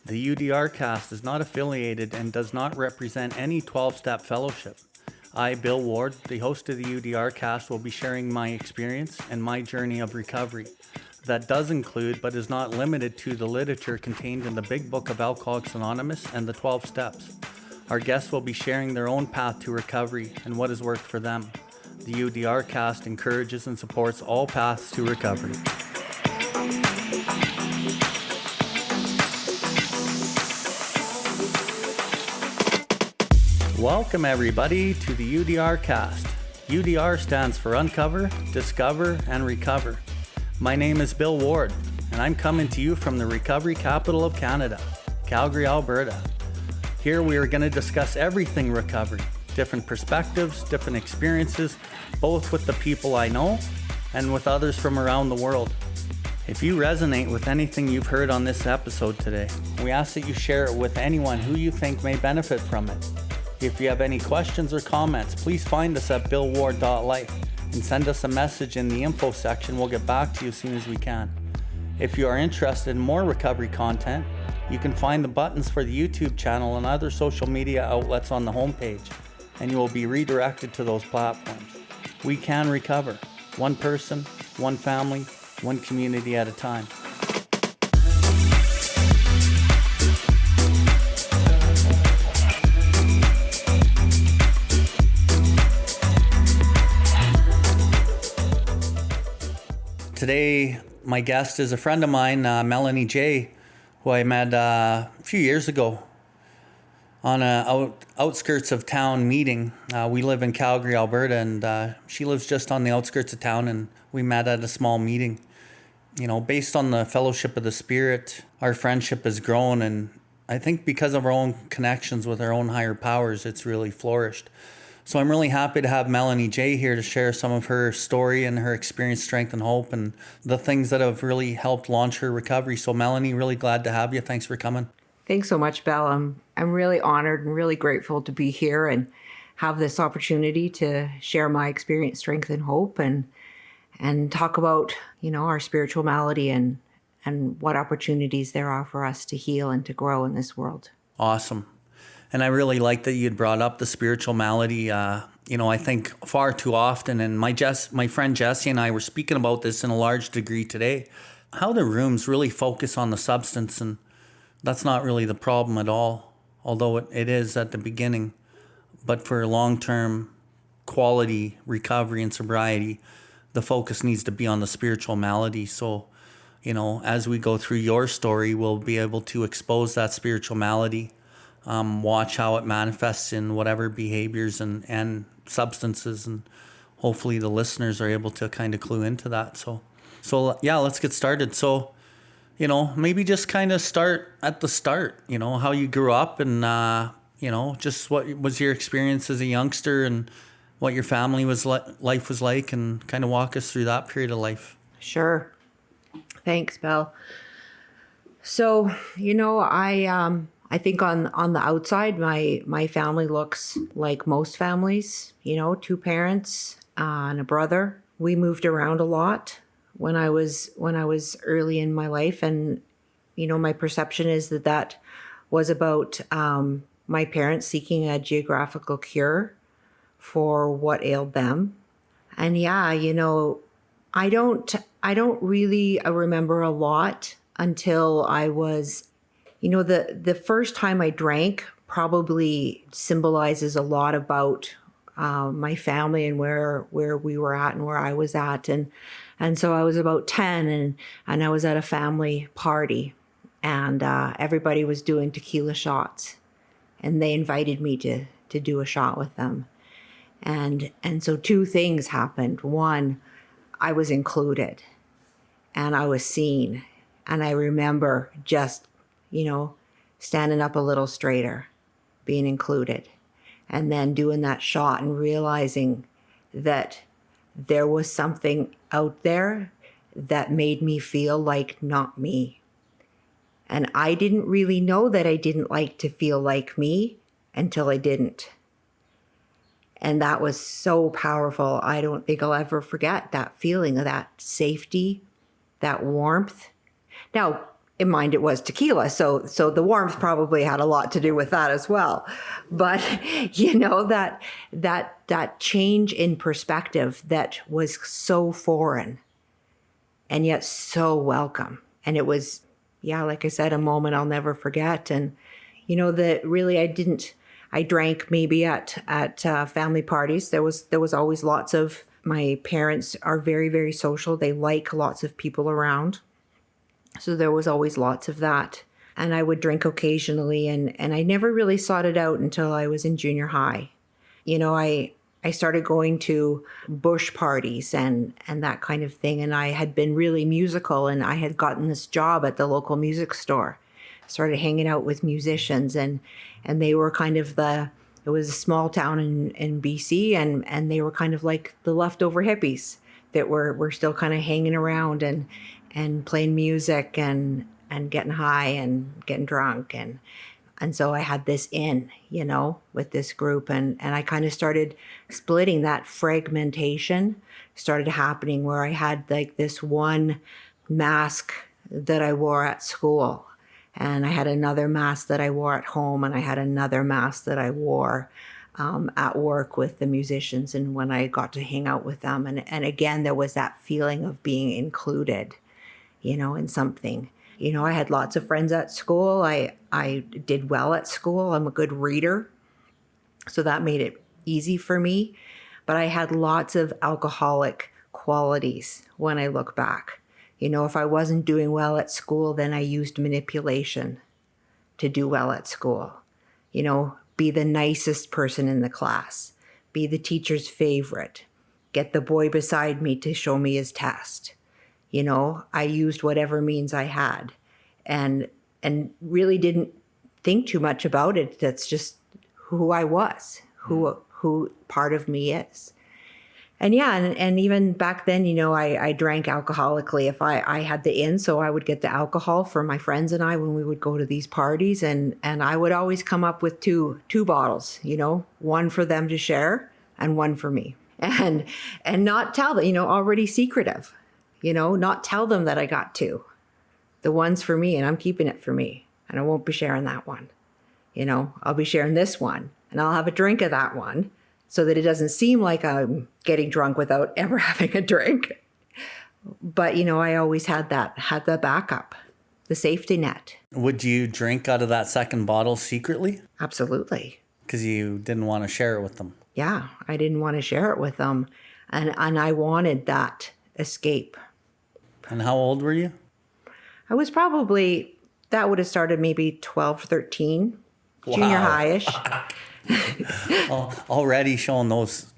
The UDR CAST is not affiliated and does not represent any 12-step fellowship. I, Bill Ward, the host of the UDR CAST, will be sharing my experience and my journey of recovery. That does include, but is not limited to, the literature contained in the Big Book of Alcoholics Anonymous and the 12 Steps. Our guests will be sharing their own path to recovery and what has worked for them. The UDR CAST encourages and supports all paths to recovery. Welcome everybody to the UDR CAST. UDR stands for Uncover, Discover, and Recover. My name is Bill Ward, and I'm coming to you from the recovery capital of Canada, Calgary, Alberta. Here we are going to discuss everything recovery, different perspectives, different experiences, both with the people I know and with others from around the world. If you resonate with anything you've heard on this episode today, we ask that you share it with anyone who you think may benefit from it. If you have any questions or comments, please find us at BILLWARDLIFE and send us a message in the info section. We'll get back to you as soon as we can. If you are interested in more recovery content, you can find the buttons for the YouTube channel and other social media outlets on the homepage, and you will be redirected to those platforms. We can recover, one person, one family, one community at a time. Today, my guest is a friend of mine, Melanie J, who I met a few years ago on a outskirts of town meeting. We live in Calgary, Alberta, and she lives just on the outskirts of town, and we met at a small meeting. You know, based on the fellowship of the Spirit, our friendship has grown, and I think because of our own connections with our own higher powers, it's really flourished. So I'm really happy to have Melanie J here to share some of her story and her experience, strength, and hope, and the things that have really helped launch her recovery. So Melanie, really glad to have you. Thanks for coming. Thanks so much, Belle. I'm really honored and really grateful to be here and have this opportunity to share my experience, strength, and hope, and talk about, our spiritual malady and what opportunities there are for us to heal and to grow in this world. Awesome. And I really like that you'd brought up the spiritual malady. I think far too often, and my friend Jesse and I were speaking about this in a large degree today, how the rooms really focus on the substance, and that's not really the problem at all, although it is at the beginning. But for long-term quality recovery and sobriety, the focus needs to be on the spiritual malady. So, as we go through your story, we'll be able to expose that spiritual malady. Watch how it manifests in whatever behaviors and substances, and hopefully the listeners are able to kind of clue into that. So yeah, let's get started. So, maybe just kind of start at the start, how you grew up and, just what was your experience as a youngster and what your family life was like, and kind of walk us through that period of life. Sure. Thanks, Belle. So, I think on the outside, my family looks like most families, two parents and a brother. We moved around a lot when I was early in my life. And, my perception is that was about my parents seeking a geographical cure for what ailed them. And yeah, I don't really remember a lot until I was, the first time I drank probably symbolizes a lot about my family and where we were at and where I was at. And so I was about 10 and I was at a family party, and everybody was doing tequila shots, and they invited me to do a shot with them. And so two things happened. One, I was included and I was seen. And I remember just standing up a little straighter, being included, and then doing that shot and realizing that there was something out there that made me feel like not me. And I didn't really know that I didn't like to feel like me until I didn't. And that was so powerful. I don't think I'll ever forget that feeling of that safety, that warmth. Now, in mind it was tequila. So the warmth probably had a lot to do with that as well. But that change in perspective that was so foreign and yet so welcome. And it was, like I said, a moment I'll never forget. And, that really I drank maybe at family parties. There was always lots of, my parents are very, very social. They like lots of people around. So there was always lots of that. And I would drink occasionally, and I never really sought it out until I was in junior high. I started going to bush parties and that kind of thing. And I had been really musical, and I had gotten this job at the local music store. Started hanging out with musicians, and they were kind of it was a small town in BC, and they were kind of like the leftover hippies that were still kind of hanging around and playing music and getting high and getting drunk. And so I had this with this group, and I kind of started splitting. That fragmentation started happening where I had like this one mask that I wore at school, and I had another mask that I wore at home, and I had another mask that I wore at work with the musicians and when I got to hang out with them. And again, there was that feeling of being included, in something. I had lots of friends at school. I did well at school. I'm a good reader, so that made it easy for me. But I had lots of alcoholic qualities when I look back. If I wasn't doing well at school, then I used manipulation to do well at school. Be the nicest person in the class, be the teacher's favorite, get the boy beside me to show me his test. I used whatever means I had, and really didn't think too much about it. That's just who I was, who part of me is. And and even back then, I drank alcoholically. If I had the in, so I would get the alcohol for my friends and I when we would go to these parties, and I would always come up with two bottles, one for them to share and one for me, and not tell them, already secretive. Not tell them that I got two. The one's for me, and I'm keeping it for me, and I won't be sharing that one. I'll be sharing this one, and I'll have a drink of that one so that it doesn't seem like I'm getting drunk without ever having a drink. But, I always had the backup, the safety net. Would you drink out of that second bottle secretly? Absolutely. Because you didn't want to share it with them. Yeah, I didn't want to share it with them. And I wanted that escape. And how old were you? I was probably, that would have started maybe 12, 13, Wow. Junior high-ish. Already showing those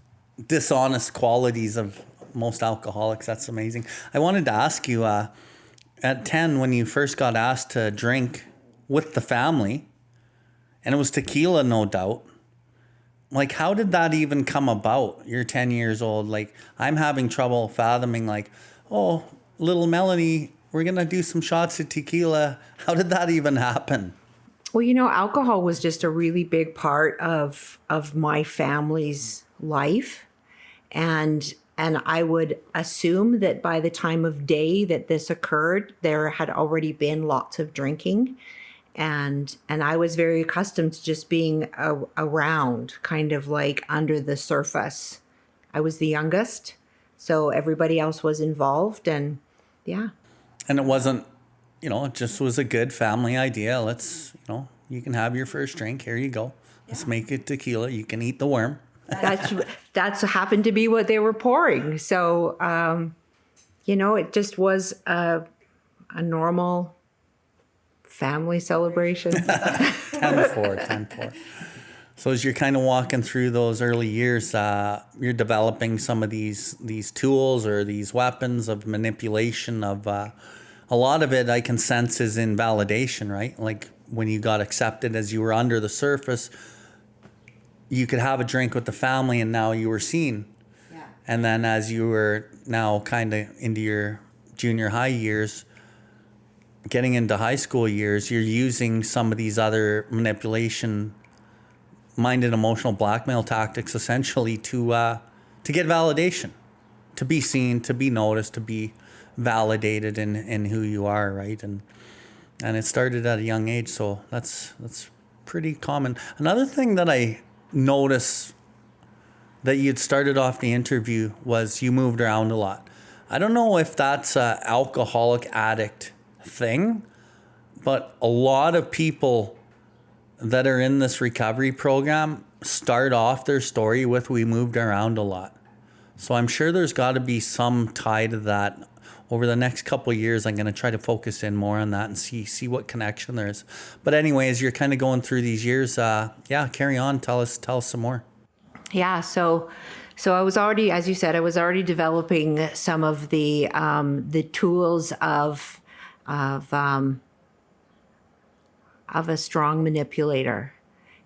dishonest qualities of most alcoholics. That's amazing. I wanted to ask you, at 10, when you first got asked to drink with the family, and it was tequila, no doubt, like, how did that even come about? You're 10 years old. Like, I'm having trouble fathoming, like, oh, little Melanie, we're going to do some shots of tequila. How did that even happen? Well, alcohol was just a really big part of my family's life. And I would assume that by the time of day that this occurred, there had already been lots of drinking. And I was very accustomed to just being around, kind of like under the surface. I was the youngest, so everybody else was involved, and yeah. And it wasn't, it just was a good family idea. Let's, you can have your first drink. Here you go. Let's make it tequila. You can eat the worm. That's happened to be what they were pouring. So, it just was a normal family celebration. 10-4. So as you're kind of walking through those early years, you're developing some of these tools or these weapons of manipulation of a lot of it I can sense is in validation, right? Like when you got accepted as you were under the surface, you could have a drink with the family and now you were seen. Yeah. And then as you were now kind of into your junior high years, getting into high school years, you're using some of these other manipulation, mind and emotional blackmail tactics essentially to get validation, to be seen, to be noticed, to be validated in who you are, right? And And it started at a young age, so that's pretty common. Another thing that I noticed that you'd started off the interview was you moved around a lot. I don't know if that's an alcoholic addict thing, but a lot of people that are in this recovery program start off their story with we moved around a lot. So I'm sure there's got to be some tie to that. Over the next couple of years, I'm going to try to focus in more on that and see what connection there is. But anyways, you're kind of going through these years. Carry on. Tell us some more. Yeah. So I was already, as you said, I was already developing some of the tools of a strong manipulator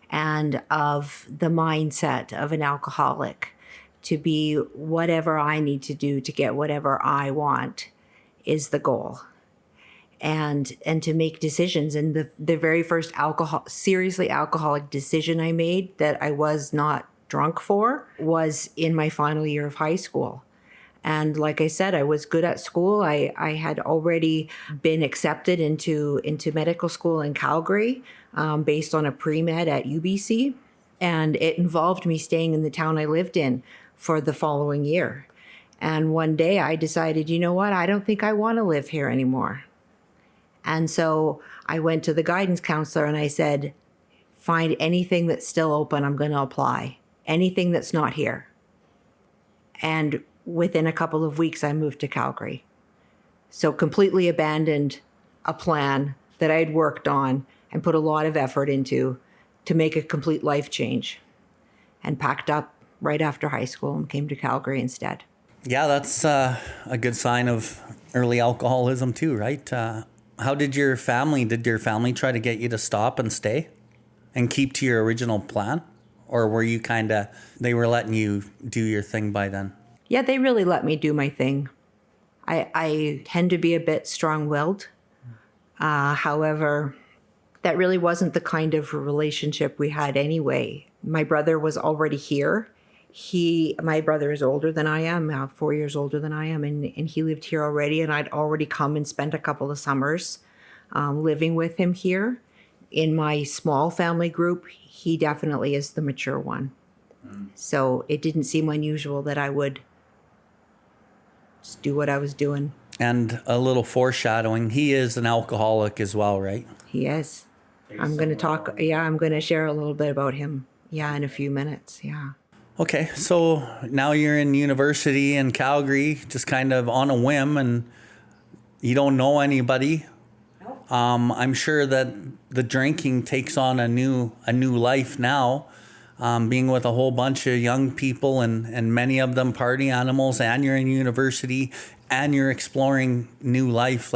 and of the mindset of an alcoholic, to be whatever I need to do to get whatever I want is the goal. And to make decisions. And the very first seriously alcoholic decision I made that I was not drunk for was in my final year of high school. And like I said, I was good at school. I had already been accepted into medical school in Calgary based on a pre-med at UBC. And it involved me staying in the town I lived in for the following year. And one day I decided, you know what, I don't think I want to live here anymore. And so I went to the guidance counselor and I said, find anything that's still open, I'm going to apply. Anything that's not here. And within a couple of weeks, I moved to Calgary. So completely abandoned a plan that I had worked on and put a lot of effort into to make a complete life change, and packed up right after high school and came to Calgary instead. Yeah, that's a good sign of early alcoholism too, right? How did your family try to get you to stop and stay and keep to your original plan? Or were you they were letting you do your thing by then? Yeah, they really let me do my thing. I tend to be a bit strong-willed. However, that really wasn't the kind of relationship we had anyway. My brother was already here. My brother is older than I am, 4 years older than I am, and he lived here already, and I'd already come and spent a couple of summers living with him here. In my small family group, he definitely is the mature one. So it didn't seem unusual that I would just do what I was doing. And a little foreshadowing, he is an alcoholic as well, right? He is. I'm going to share a little bit about him, in a few minutes, Okay, so now you're in university in Calgary, just kind of on a whim, and you don't know anybody. I'm sure that the drinking takes on a new life now, being with a whole bunch of young people and many of them party animals, and you're in university and you're exploring new life.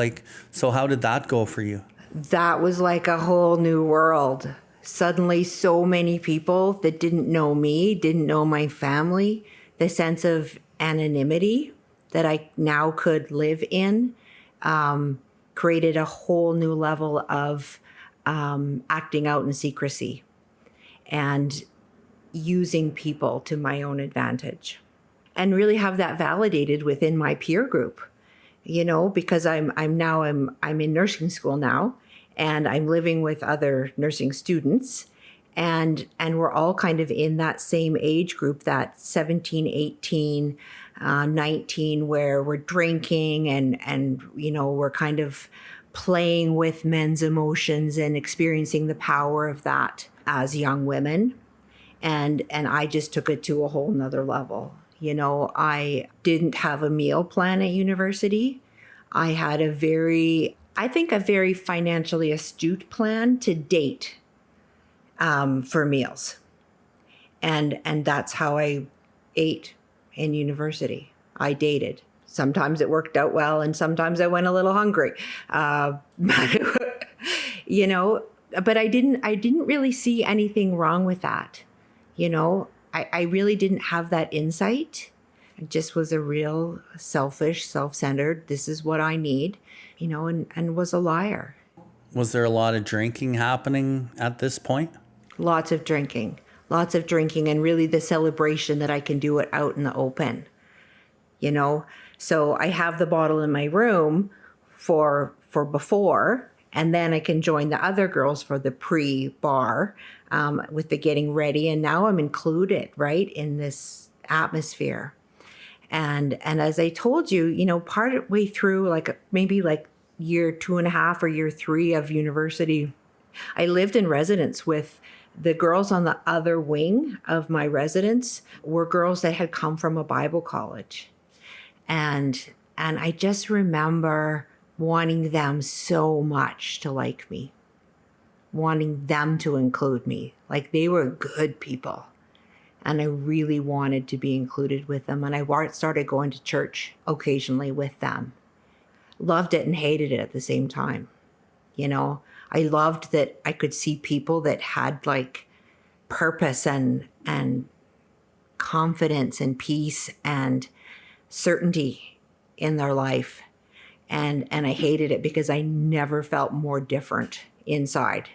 So how did that go for you? That was like a whole new world. Suddenly so many people that didn't know me, didn't know my family, the sense of anonymity that I now could live in, created a whole new level of acting out in secrecy and using people to my own advantage, and really have that validated within my peer group, because I'm in nursing school now, and I'm living with other nursing students, and we're all kind of in that same age group, that 17, 18, 19, where we're drinking and we're kind of playing with men's emotions and experiencing the power of that as young women. And I just took it to a whole nother level. I didn't have a meal plan at university. I had a very financially astute plan to date for meals. And that's how I ate in university. I dated. Sometimes it worked out well, and sometimes I went a little hungry. But I didn't really see anything wrong with that. I really didn't have that insight. I just was a real selfish, self-centered, this is what I need, and was a liar. Was there a lot of drinking happening at this point? Lots of drinking, and really the celebration that I can do it out in the open, So I have the bottle in my room for before, And then I can join the other girls for the pre-bar with the getting ready. And now I'm included, right, in this atmosphere. And as I told you, part of way through, like maybe like year 2.5 or year 3 of university, I lived in residence with the girls on the other wing of my residence were girls that had come from a Bible college. And I just remember wanting them so much to like me, wanting them to include me. Like they were good people. And I really wanted to be included with them. And I started going to church occasionally with them. Loved it and hated it at the same time. I loved that I could see people that had like purpose and confidence and peace and certainty in their life. And I hated it because I never felt more different inside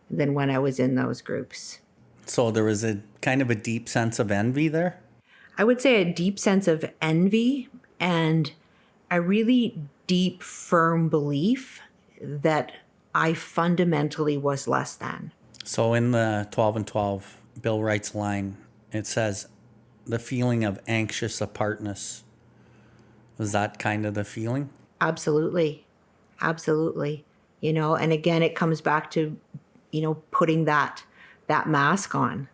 than when I was in those groups. So there was a kind of a deep sense of envy there? I would say a deep sense of envy and a really deep, firm belief that I fundamentally was less than. So in the 12 and 12, Bill writes a line. It says, the feeling of anxious apartness. Was that kind of the feeling? Absolutely. Absolutely. And again, it comes back to, putting that mask on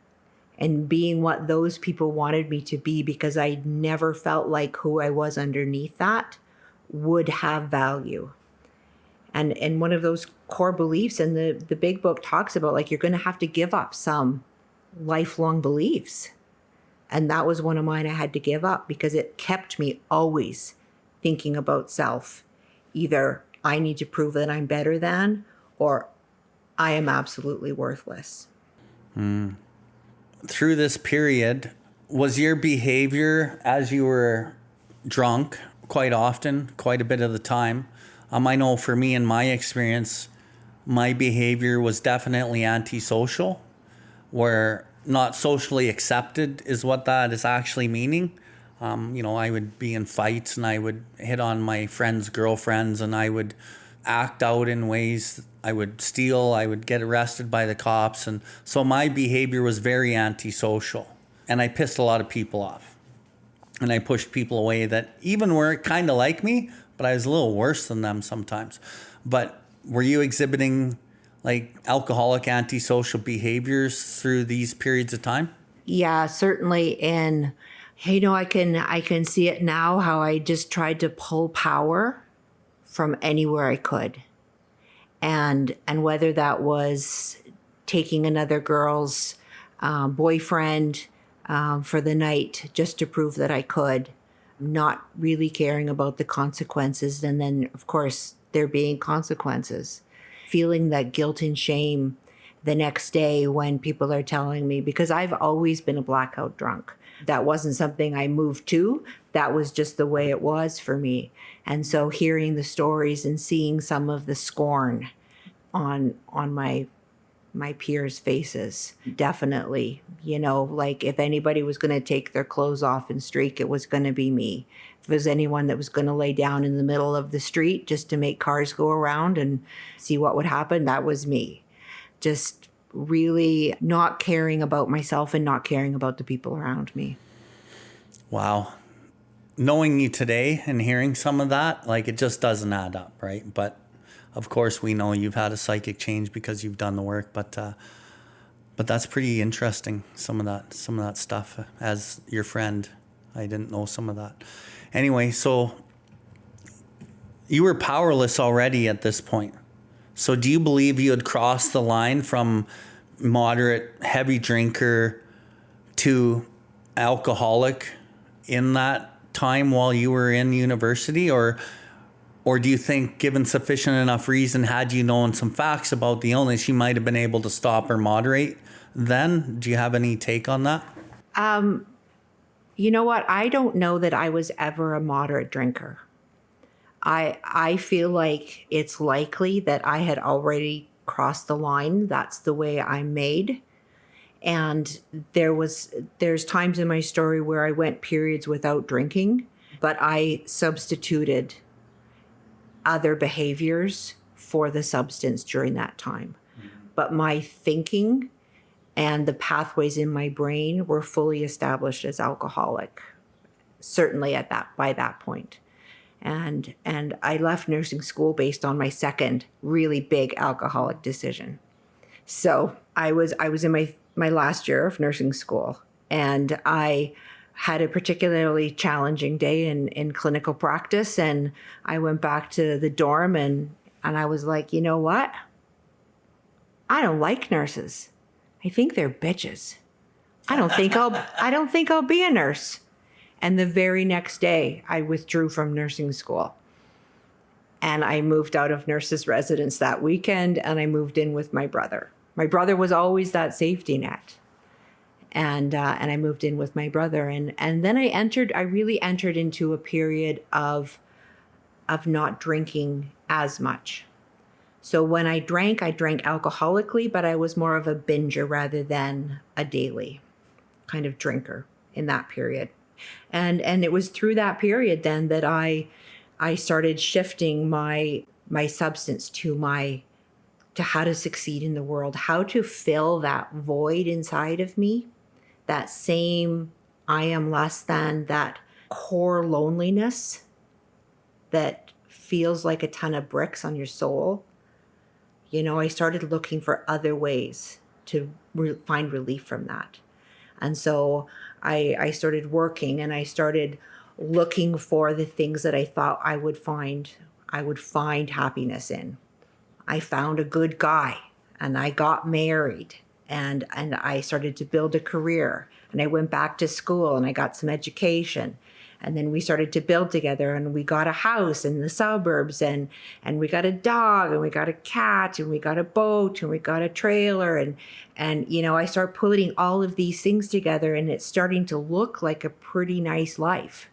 and being what those people wanted me to be, because I never felt like who I was underneath that would have value. And one of those core beliefs, and the big book talks about, like, you're going to have to give up some lifelong beliefs. And that was one of mine I had to give up because it kept me always thinking about self. Either I need to prove that I'm better than, or I am absolutely worthless. Through this period, was your behavior as you were drunk quite often, quite a bit of the time? I know for me, in my experience, my behavior was definitely antisocial, where not socially accepted is what that is actually meaning. I would be in fights and I would hit on my friends' girlfriends and I would act out in ways. I would steal, I would get arrested by the cops. And so my behavior was very antisocial. And I pissed a lot of people off. And I pushed people away that even were kind of like me, but I was a little worse than them sometimes. But were you exhibiting like alcoholic antisocial behaviors through these periods of time? Yeah, certainly. And I can see it now, how I just tried to pull power from anywhere I could. And whether that was taking another girl's boyfriend for the night just to prove that I could, not really caring about the consequences. And then, of course, there being consequences. Feeling that guilt and shame the next day when people are telling me, because I've always been a blackout drunk. That wasn't something I moved to. That was just the way it was for me. And so hearing the stories and seeing some of the scorn on my peers' faces, definitely, like if anybody was going to take their clothes off and streak, it was going to be me. If there was anyone that was going to lay down in the middle of the street just to make cars go around and see what would happen, that was me. Just really not caring about myself and not caring about the people around me. Wow. Knowing you today and hearing some of that, like, it just doesn't add up, right? But of course, we know you've had a psychic change because you've done the work, but that's pretty interesting. Some of that stuff. As your friend, I didn't know some of that. Anyway, so you were powerless already at this point. So do you believe you had crossed the line from moderate, heavy drinker to alcoholic in that time while you were in university? Or do you think, given sufficient enough reason, had you known some facts about the illness, you might have been able to stop or moderate then? Do you have any take on that? You know what? I don't know that I was ever a moderate drinker. I feel like it's likely that I had already crossed the line. That's the way I'm made. And there's times in my story where I went periods without drinking, but I substituted other behaviors for the substance during that time. But my thinking and the pathways in my brain were fully established as alcoholic, certainly by that point. And I left nursing school based on my second really big alcoholic decision. So I was in my last year of nursing school, and I had a particularly challenging day in clinical practice, and I went back to the dorm and I was like, you know what? I don't like nurses. I think they're bitches. I don't think I'll be a nurse. And the very next day, I withdrew from nursing school. And I moved out of nurse's residence that weekend, and I moved in with my brother. My brother was always that safety net. And I moved in with my brother. And then I really entered into a period of not drinking as much. So when I drank alcoholically, but I was more of a binger rather than a daily kind of drinker in that period. And it was through that period then that I started shifting my substance to how to succeed in the world, how to fill that void inside of me, that same I am less than, that core loneliness that feels like a ton of bricks on your soul. You know, I started looking for other ways to find relief from that. And so I started working, and I started looking for the things that I thought I would find happiness in. I found a good guy, and I got married, and I started to build a career, and I went back to school, and I got some education. And then we started to build together, and we got a house in the suburbs, and we got a dog, and we got a cat, and we got a boat, and we got a trailer. And you know, I start putting all of these things together, and it's starting to look like a pretty nice life.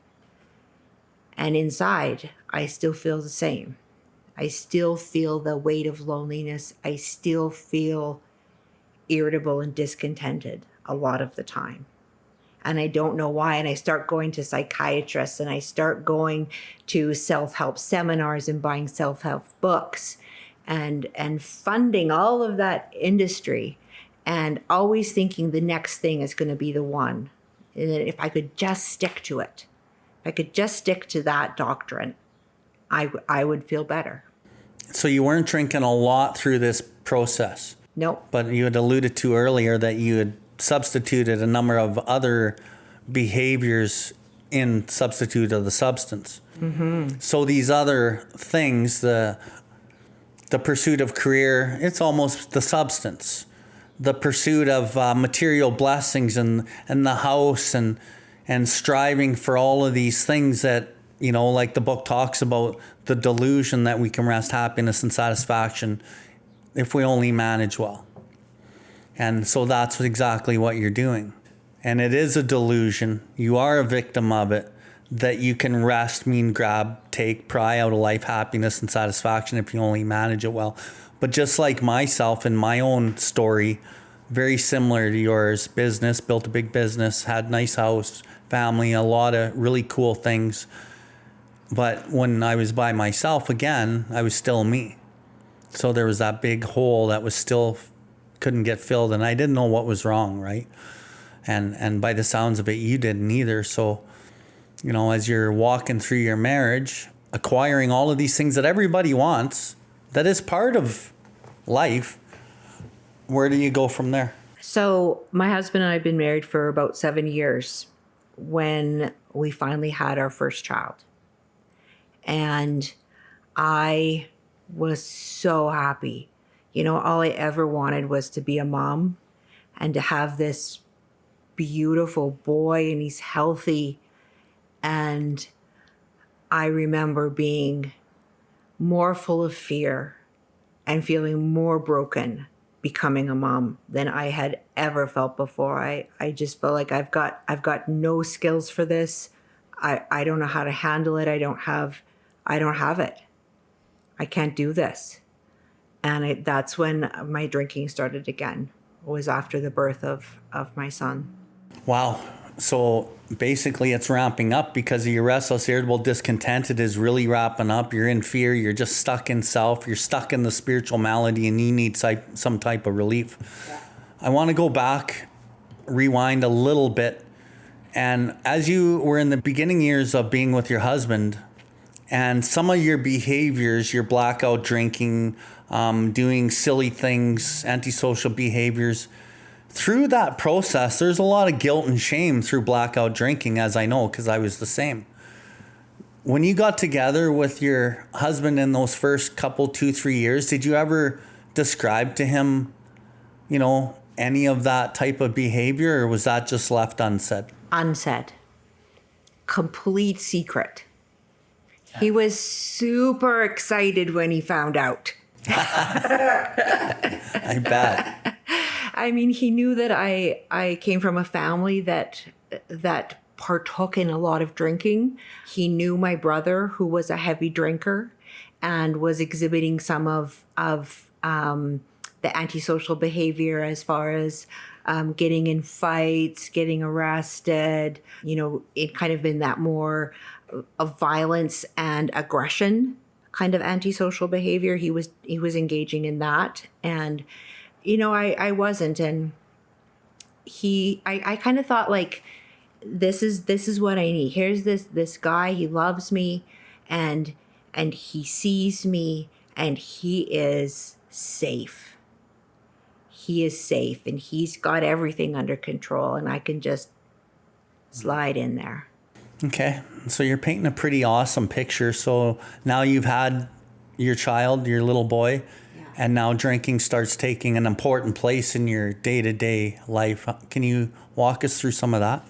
And inside, I still feel the same. I still feel the weight of loneliness. I still feel irritable and discontented a lot of the time. And I don't know why. And I start going to psychiatrists, and I start going to self-help seminars and buying self-help books and funding all of that industry, and always thinking the next thing is going to be the one. And that if I could just stick to it, if I could just stick to that doctrine, I would feel better. So you weren't drinking a lot through this process. Nope. But you had alluded to earlier that you had substituted a number of other behaviors in substitute of the substance. Mm-hmm. So these other things, the pursuit of career, it's almost the substance. The pursuit of material blessings and the house and striving for all of these things that, you know, like the book talks about, the delusion that we can rest happiness and satisfaction if we only manage well. And so that's exactly what you're doing. And it is a delusion. You are a victim of it, that you can rest, grab, take, pry out of life happiness and satisfaction if you only manage it well. But just like myself in my own story, very similar to yours, business, built a big business, had a nice house, family, a lot of really cool things. But when I was by myself again, I was still me. So there was that big hole that was still couldn't get filled, and I didn't know what was wrong, right? And by the sounds of it, you didn't either. So, you know, as you're walking through your marriage, acquiring all of these things that everybody wants, that is part of life, where do you go from there? So my husband and I have been married for about 7 years when we finally had our first child. And I was so happy. You know, all I ever wanted was to be a mom and to have this beautiful boy, and he's healthy. And I remember being more full of fear and feeling more broken becoming a mom than I had ever felt before. I just felt like I've got no skills for this. I don't know how to handle it. I don't have it. I can't do this. And that's when my drinking started again. It was after the birth of my son. Wow. So basically it's ramping up because of your restless, irritable, discontented is really wrapping up. You're in fear. You're just stuck in self. You're stuck in the spiritual malady and you need some type of relief. Yeah. I want to go back, rewind a little bit. And as you were in the beginning years of being with your husband and some of your behaviors, your blackout drinking, doing silly things, antisocial behaviors, through that process, there's a lot of guilt and shame through blackout drinking, as I know, because I was the same. When you got together with your husband in those first couple, 2-3 years, did you ever describe to him, any of that type of behavior, or was that just left unsaid? Unsaid. Complete secret. He was super excited when he found out. I bet. I mean, he knew that I came from a family that partook in a lot of drinking. He knew my brother, who was a heavy drinker and was exhibiting some of the antisocial behavior as far as getting in fights, getting arrested, it kind of been that more of violence and aggression kind of antisocial behavior. He was engaging in that. And I wasn't, and I kind of thought like, this is what I need. Here's this guy, he loves me and he sees me and he is safe. He is safe and he's got everything under control and I can just slide in there. Okay. So you're painting a pretty awesome picture. So now you've had your child, your little boy, and now drinking starts taking an important place in your day-to-day life. Can you walk us through some of that?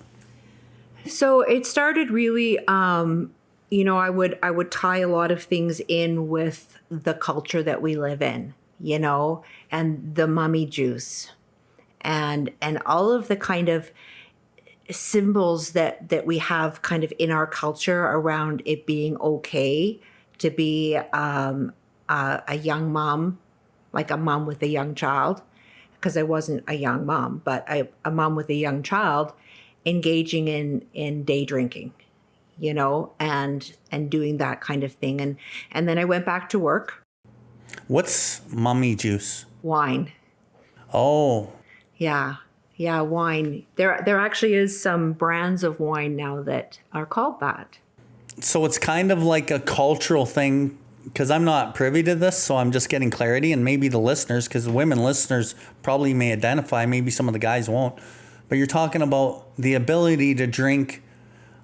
So it started really, I would tie a lot of things in with the culture that we live in, and the mummy juice and all of the kind of symbols that we have kind of in our culture around it being okay to be a young mom, like a mom with a young child, because I wasn't a young mom, but a mom with a young child engaging in day drinking, and doing that kind of thing. And then I went back to work. What's mummy juice? Wine. Oh. Yeah, wine. There actually is some brands of wine now that are called that. So it's kind of like a cultural thing, because I'm not privy to this, so I'm just getting clarity, and maybe the listeners, because the women listeners probably may identify, maybe some of the guys won't, but you're talking about the ability to drink,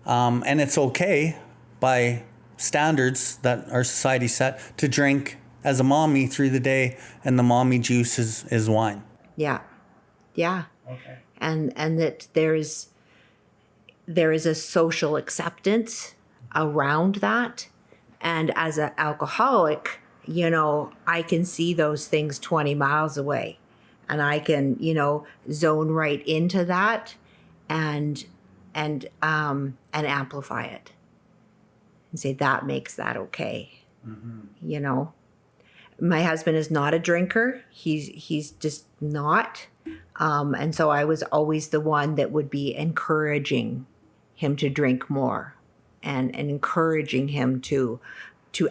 and it's okay by standards that our society set to drink as a mommy through the day, and the mommy juice is wine. Yeah. Okay. And that there is a social acceptance around that. And as an alcoholic, I can see those things 20 miles away and I can, zone right into that and amplify it and say that makes that okay. Mm-hmm. My husband is not a drinker. He's just not. And so I was always the one that would be encouraging him to drink more and encouraging him to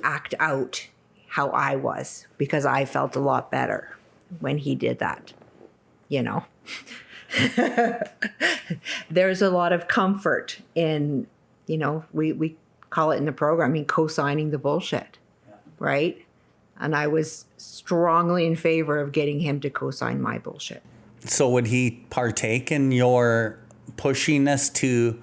act out how I was, because I felt a lot better when he did that, There's a lot of comfort in, we call it in the program, co-signing the bullshit, right? And I was strongly in favor of getting him to co-sign my bullshit. So would he partake in your pushiness to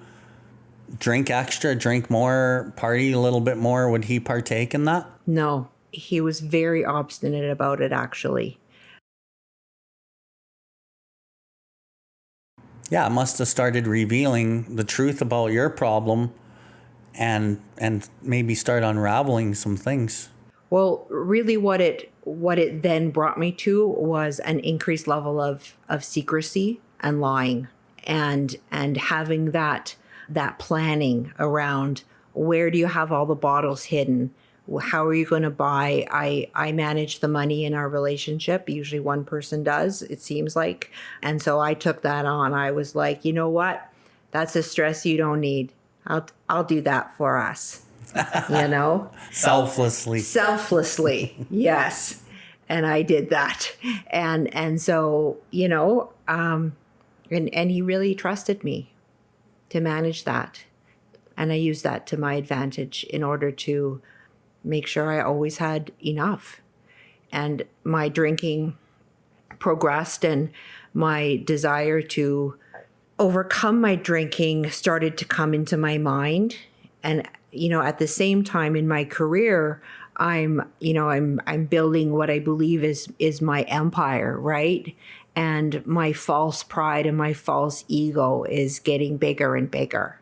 drink extra, drink more, party a little bit more? Would he partake in that? No, he was very obstinate about it, actually. Yeah, it must have started revealing the truth about your problem and maybe start unraveling some things. Well, really what it then brought me to was an increased level of secrecy and lying and having that planning around where do you have all the bottles hidden? How are you going to buy? I manage the money in our relationship. Usually one person does, it seems like. And so I took that on. I was like, you know what? That's a stress you don't need. I'll do that for us, you know? Selflessly. Selflessly, yes. And I did that. And so, and he really trusted me to manage that. And I used that to my advantage in order to make sure I always had enough. And my drinking progressed, and my desire to overcome my drinking started to come into my mind. And at the same time in my career, I'm building what I believe is my empire, right? And my false pride and my false ego is getting bigger and bigger.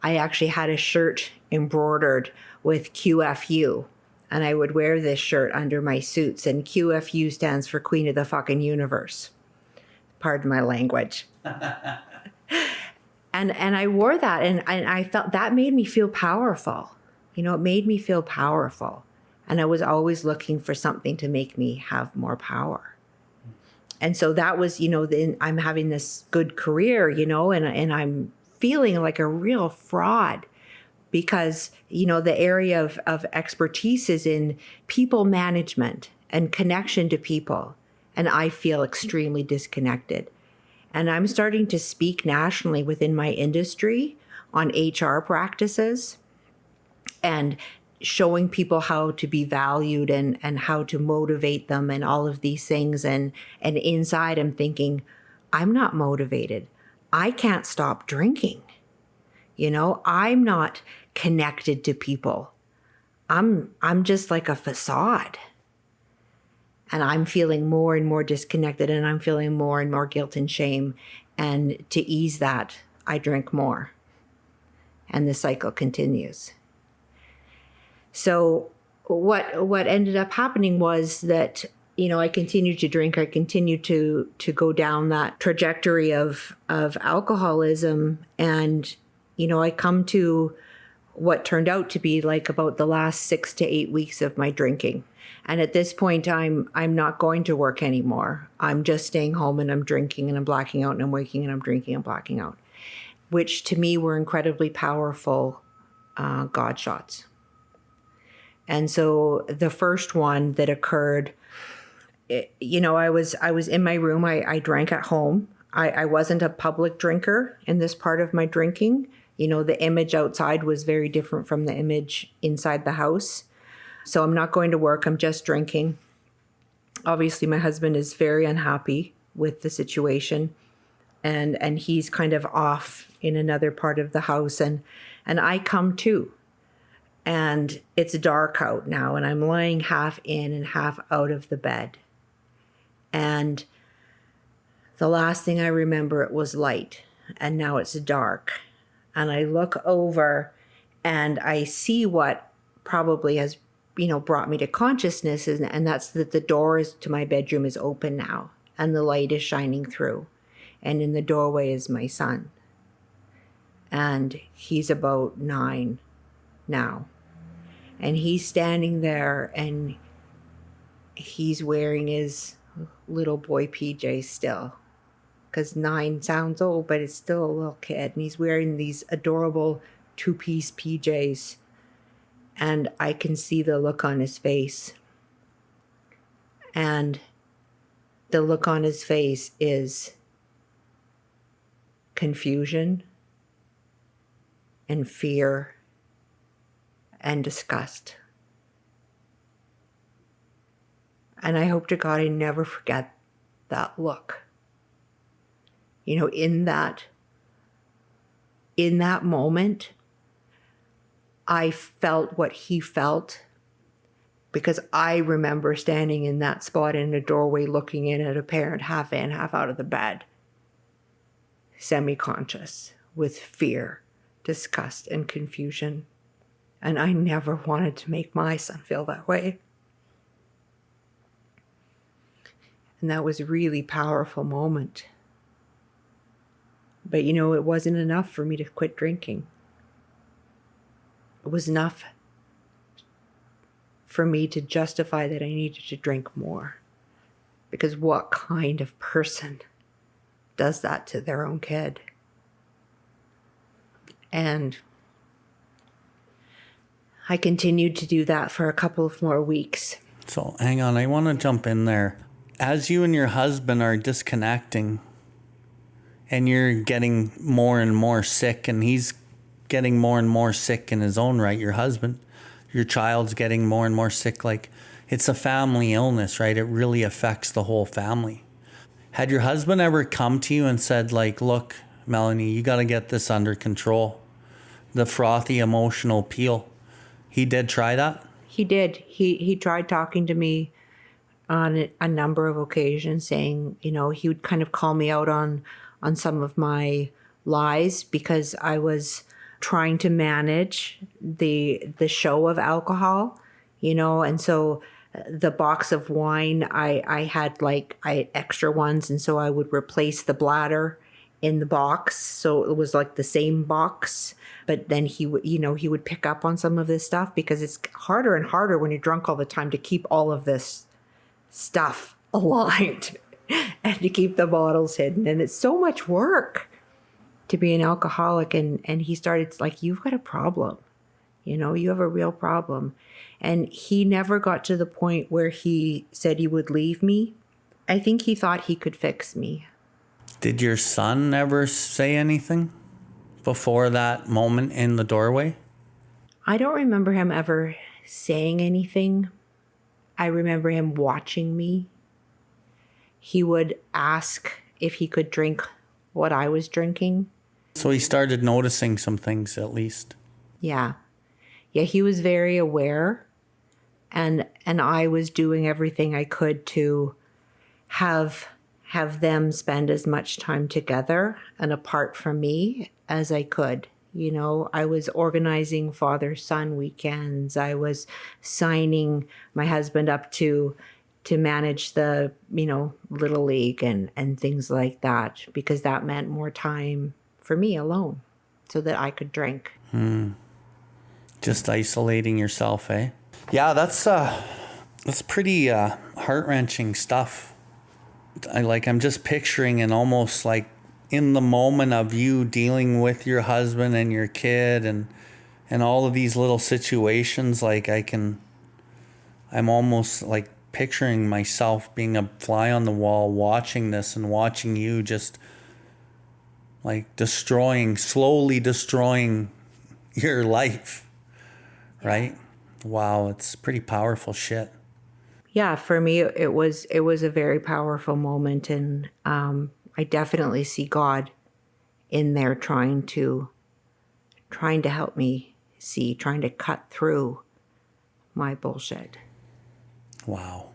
I actually had a shirt embroidered with QFU, and I would wear this shirt under my suits, and QFU stands for Queen of the fucking Universe. Pardon my language. And I wore that, and I felt that made me feel powerful. It made me feel powerful. And I was always looking for something to make me have more power. And so that was, then I'm having this good career, and I'm feeling like a real fraud because, the area of expertise is in people management and connection to people. And I feel extremely disconnected. And I'm starting to speak nationally within my industry on HR practices and showing people how to be valued and how to motivate them and all of these things. And inside I'm thinking, I'm not motivated. I can't stop drinking. I'm not connected to people. I'm just like a facade. And I'm feeling more and more disconnected, and I'm feeling more and more guilt and shame. And to ease that, I drink more. And the cycle continues. So what ended up happening was that, I continued to drink. I continued to go down that trajectory of alcoholism. And, I come to what turned out to be like about the last 6 to 8 weeks of my drinking. And at this point, I'm not going to work anymore. I'm just staying home, and I'm drinking, and I'm blacking out, and I'm waking, and I'm drinking and blacking out, which to me were incredibly powerful God shots. And so the first one that occurred, I was in my room. I drank at home. I wasn't a public drinker in this part of my drinking. The image outside was very different from the image inside the house. So I'm not going to work. I'm just drinking. Obviously, my husband is very unhappy with the situation, and he's kind of off in another part of the house, and I come too. And it's dark out now, and I'm lying half in and half out of the bed. And the last thing I remember, it was light, and now it's dark. And I look over, and I see what probably has brought me to consciousness, and that's that the door to my bedroom is open now, and the light is shining through. And in the doorway is my son. And he's about 9 now. And he's standing there, and he's wearing his little boy PJs still. Because 9 sounds old, but it's still a little kid. And he's wearing these adorable 2-piece PJs. And I can see the look on his face. And the look on his face is confusion and fear and disgust. And I hope to God I never forget that look. In that moment, I felt what he felt, because I remember standing in that spot in a doorway looking in at a parent half in, half out of the bed, semi-conscious with fear, disgust, and confusion. And I never wanted to make my son feel that way. And that was a really powerful moment. But it wasn't enough for me to quit drinking. It was enough for me to justify that I needed to drink more. Because what kind of person does that to their own kid? And I continued to do that for a couple of more weeks. So hang on, I want to jump in there. As you and your husband are disconnecting and you're getting more and more sick, and he's getting more and more sick in his own right, your husband, your child's getting more and more sick, like it's a family illness, right? It really affects the whole family. Had your husband ever come to you and said, like, look, Melanie, you got to get this under control? The frothy emotional peel. He did try that? He did. He tried talking to me on a number of occasions, saying, you know, he would kind of call me out on some of my lies because I was trying to manage the show of alcohol, you know, and so the box of wine, I had extra ones, and so I would replace the bladder in the box, so it was like the same box. But then he would pick up on some of this stuff because it's harder and harder when you're drunk all the time to keep all of this stuff aligned and to keep the bottles hidden, and it's so much work to be an alcoholic. And he started like, you've got a problem, you know, you have a real problem. And he never got to the point where he said he would leave me. I think he thought he could fix me. Did your son ever say anything before that moment in the doorway? I don't remember him ever saying anything. I remember him watching me. He would ask if he could drink what I was drinking. So he started noticing some things, at least. Yeah. Yeah, he was very aware. And I was doing everything I could to have them spend as much time together and apart from me as I could. You know, I was organizing father-son weekends. I was signing my husband up to manage the, you know, Little League and things like that, because that meant more time for me alone so that I could drink. Just isolating yourself, eh? Yeah, that's pretty heart-wrenching stuff. I'm just picturing, and almost like in the moment of you dealing with your husband and your kid and all of these little situations, like I'm almost like picturing myself being a fly on the wall watching this and watching you just like slowly destroying your life, right? Wow, it's pretty powerful shit. Yeah, for me, it was a very powerful moment, and I definitely see God in there trying to help me see, trying to cut through my bullshit. Wow.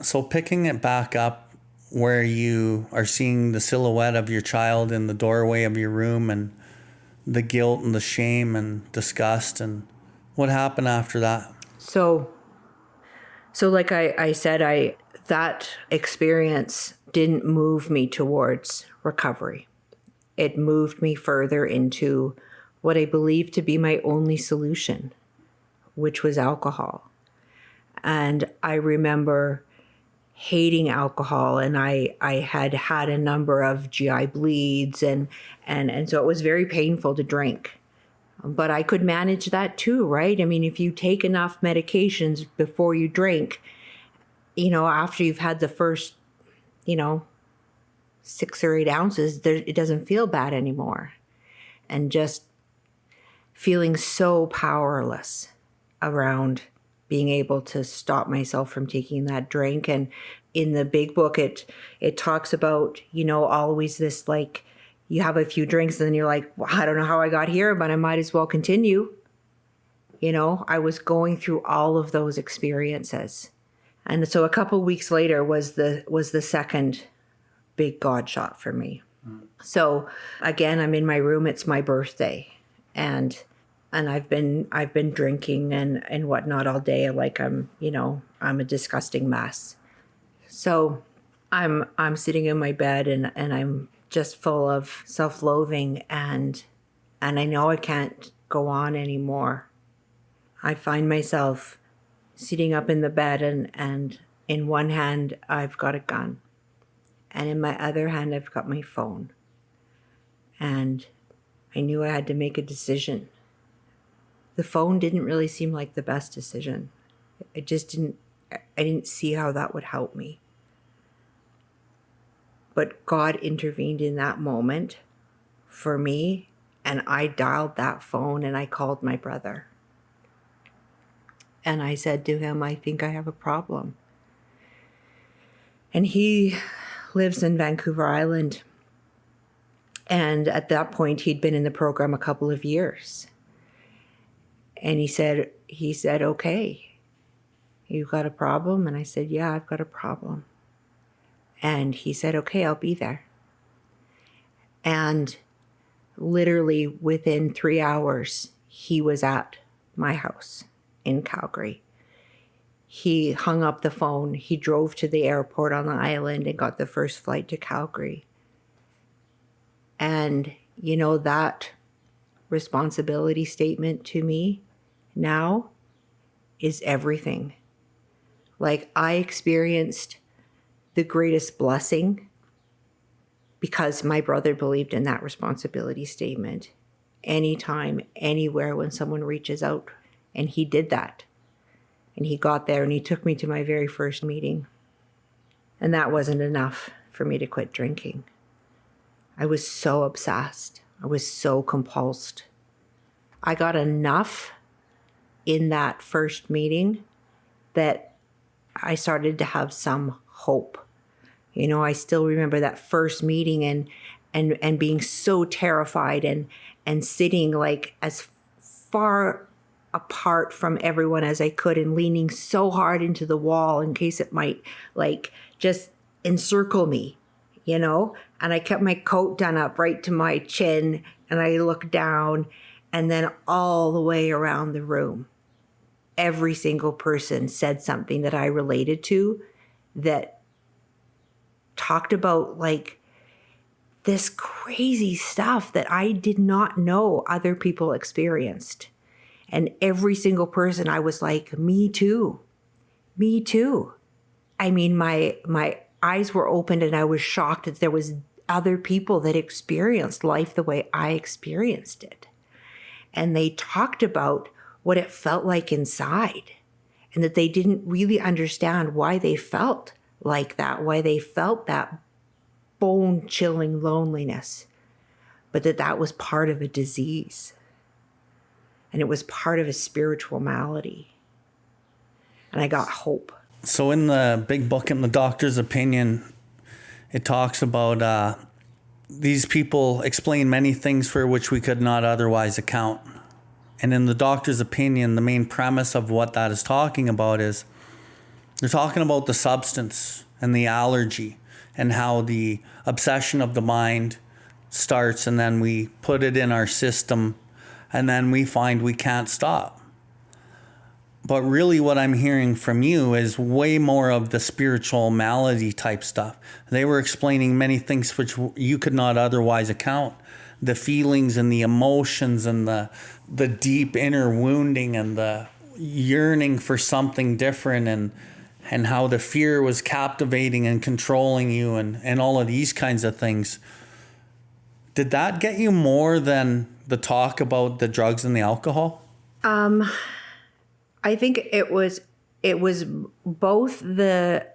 So picking it back up where you are seeing the silhouette of your child in the doorway of your room, and the guilt and the shame and disgust, and what happened after that? So like I said, that experience didn't move me towards recovery. It moved me further into what I believed to be my only solution, which was alcohol. And I remember hating alcohol, and I had a number of GI bleeds, and so it was very painful to drink. But I could manage that too, right? I mean, if you take enough medications before you drink, you know, after you've had the first, you know, 6 or 8 ounces, it doesn't feel bad anymore. And just feeling so powerless around being able to stop myself from taking that drink. And in the big book, it talks about, you know, always this, like, you have a few drinks and then you're like, well, I don't know how I got here, but I might as well continue. You know, I was going through all of those experiences. And so a couple of weeks later was the second big God shot for me. So again, I'm in my room, it's my birthday, and I've been drinking and whatnot all day, like I'm a disgusting mess. So I'm sitting in my bed and I'm just full of self-loathing, and I know I can't go on anymore. I find myself sitting up in the bed, and in one hand I've got a gun, and in my other hand I've got my phone, and I knew I had to make a decision. The phone didn't really seem like the best decision. I didn't see how that would help me. But God intervened in that moment for me, and I dialed that phone and I called my brother. And I said to him, I think I have a problem. And he lives in Vancouver Island. And at that point, he'd been in the program a couple of years. And he said, okay, you got a problem? And I said, yeah, I've got a problem. And he said, okay, I'll be there. And literally within 3 hours, he was at my house in Calgary. He hung up the phone. He drove to the airport on the island and got the first flight to Calgary. And, you know, that responsibility statement to me now is everything. Like, I experienced the greatest blessing because my brother believed in that responsibility statement. Anytime, anywhere, when someone reaches out, and he did that. And he got there and he took me to my very first meeting. And that wasn't enough for me to quit drinking. I was so obsessed. I was so compulsed. I got enough in that first meeting that I started to have some hope. You know, I still remember that first meeting and being so terrified and sitting like as far apart from everyone as I could and leaning so hard into the wall in case it might like just encircle me, you know? And I kept my coat done up right to my chin and I looked down and then all the way around the room. Every single person said something that I related to that talked about like this crazy stuff that I did not know other people experienced. And every single person, I was like, me too. Me too. I mean, my eyes were opened and I was shocked that there was other people that experienced life the way I experienced it. And they talked about what it felt like inside and that they didn't really understand why they felt like that, why they felt that bone-chilling loneliness, but that was part of a disease. And it was part of a spiritual malady. And I got hope. So in the big book, in the doctor's opinion, it talks about these people explain many things for which we could not otherwise account. And in the doctor's opinion, the main premise of what that is talking about is they're talking about the substance and the allergy and how the obsession of the mind starts and then we put it in our system and then we find we can't stop. But really what I'm hearing from you is way more of the spiritual malady type stuff. They were explaining many things which you could not otherwise account. The feelings and the emotions and the deep inner wounding and the yearning for something different and how the fear was captivating and controlling you and all of these kinds of things. Did that get you more than the talk about the drugs and the alcohol? I think it was both the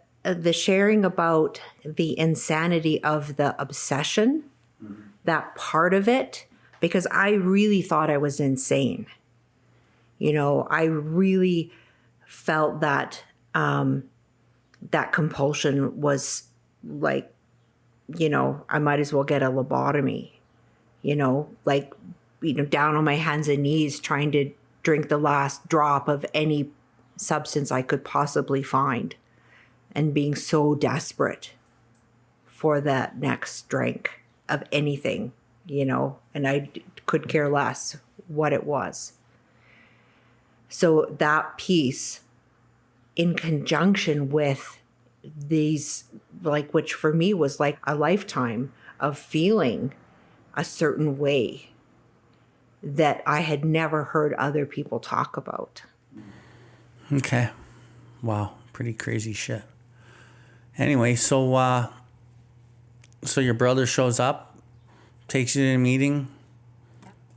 sharing about the insanity of the obsession, that part of it, because I really thought I was insane. You know, I really felt that that compulsion was like, you know, I might as well get a lobotomy, you know, like, you know, down on my hands and knees trying to drink the last drop of any substance I could possibly find and being so desperate for that next drink of anything, you know, and I could care less what it was. So that piece in conjunction with these, like, which for me was like a lifetime of feeling a certain way that I had never heard other people talk about. Okay. Wow. Pretty crazy shit. Anyway, so your brother shows up, takes you to a meeting.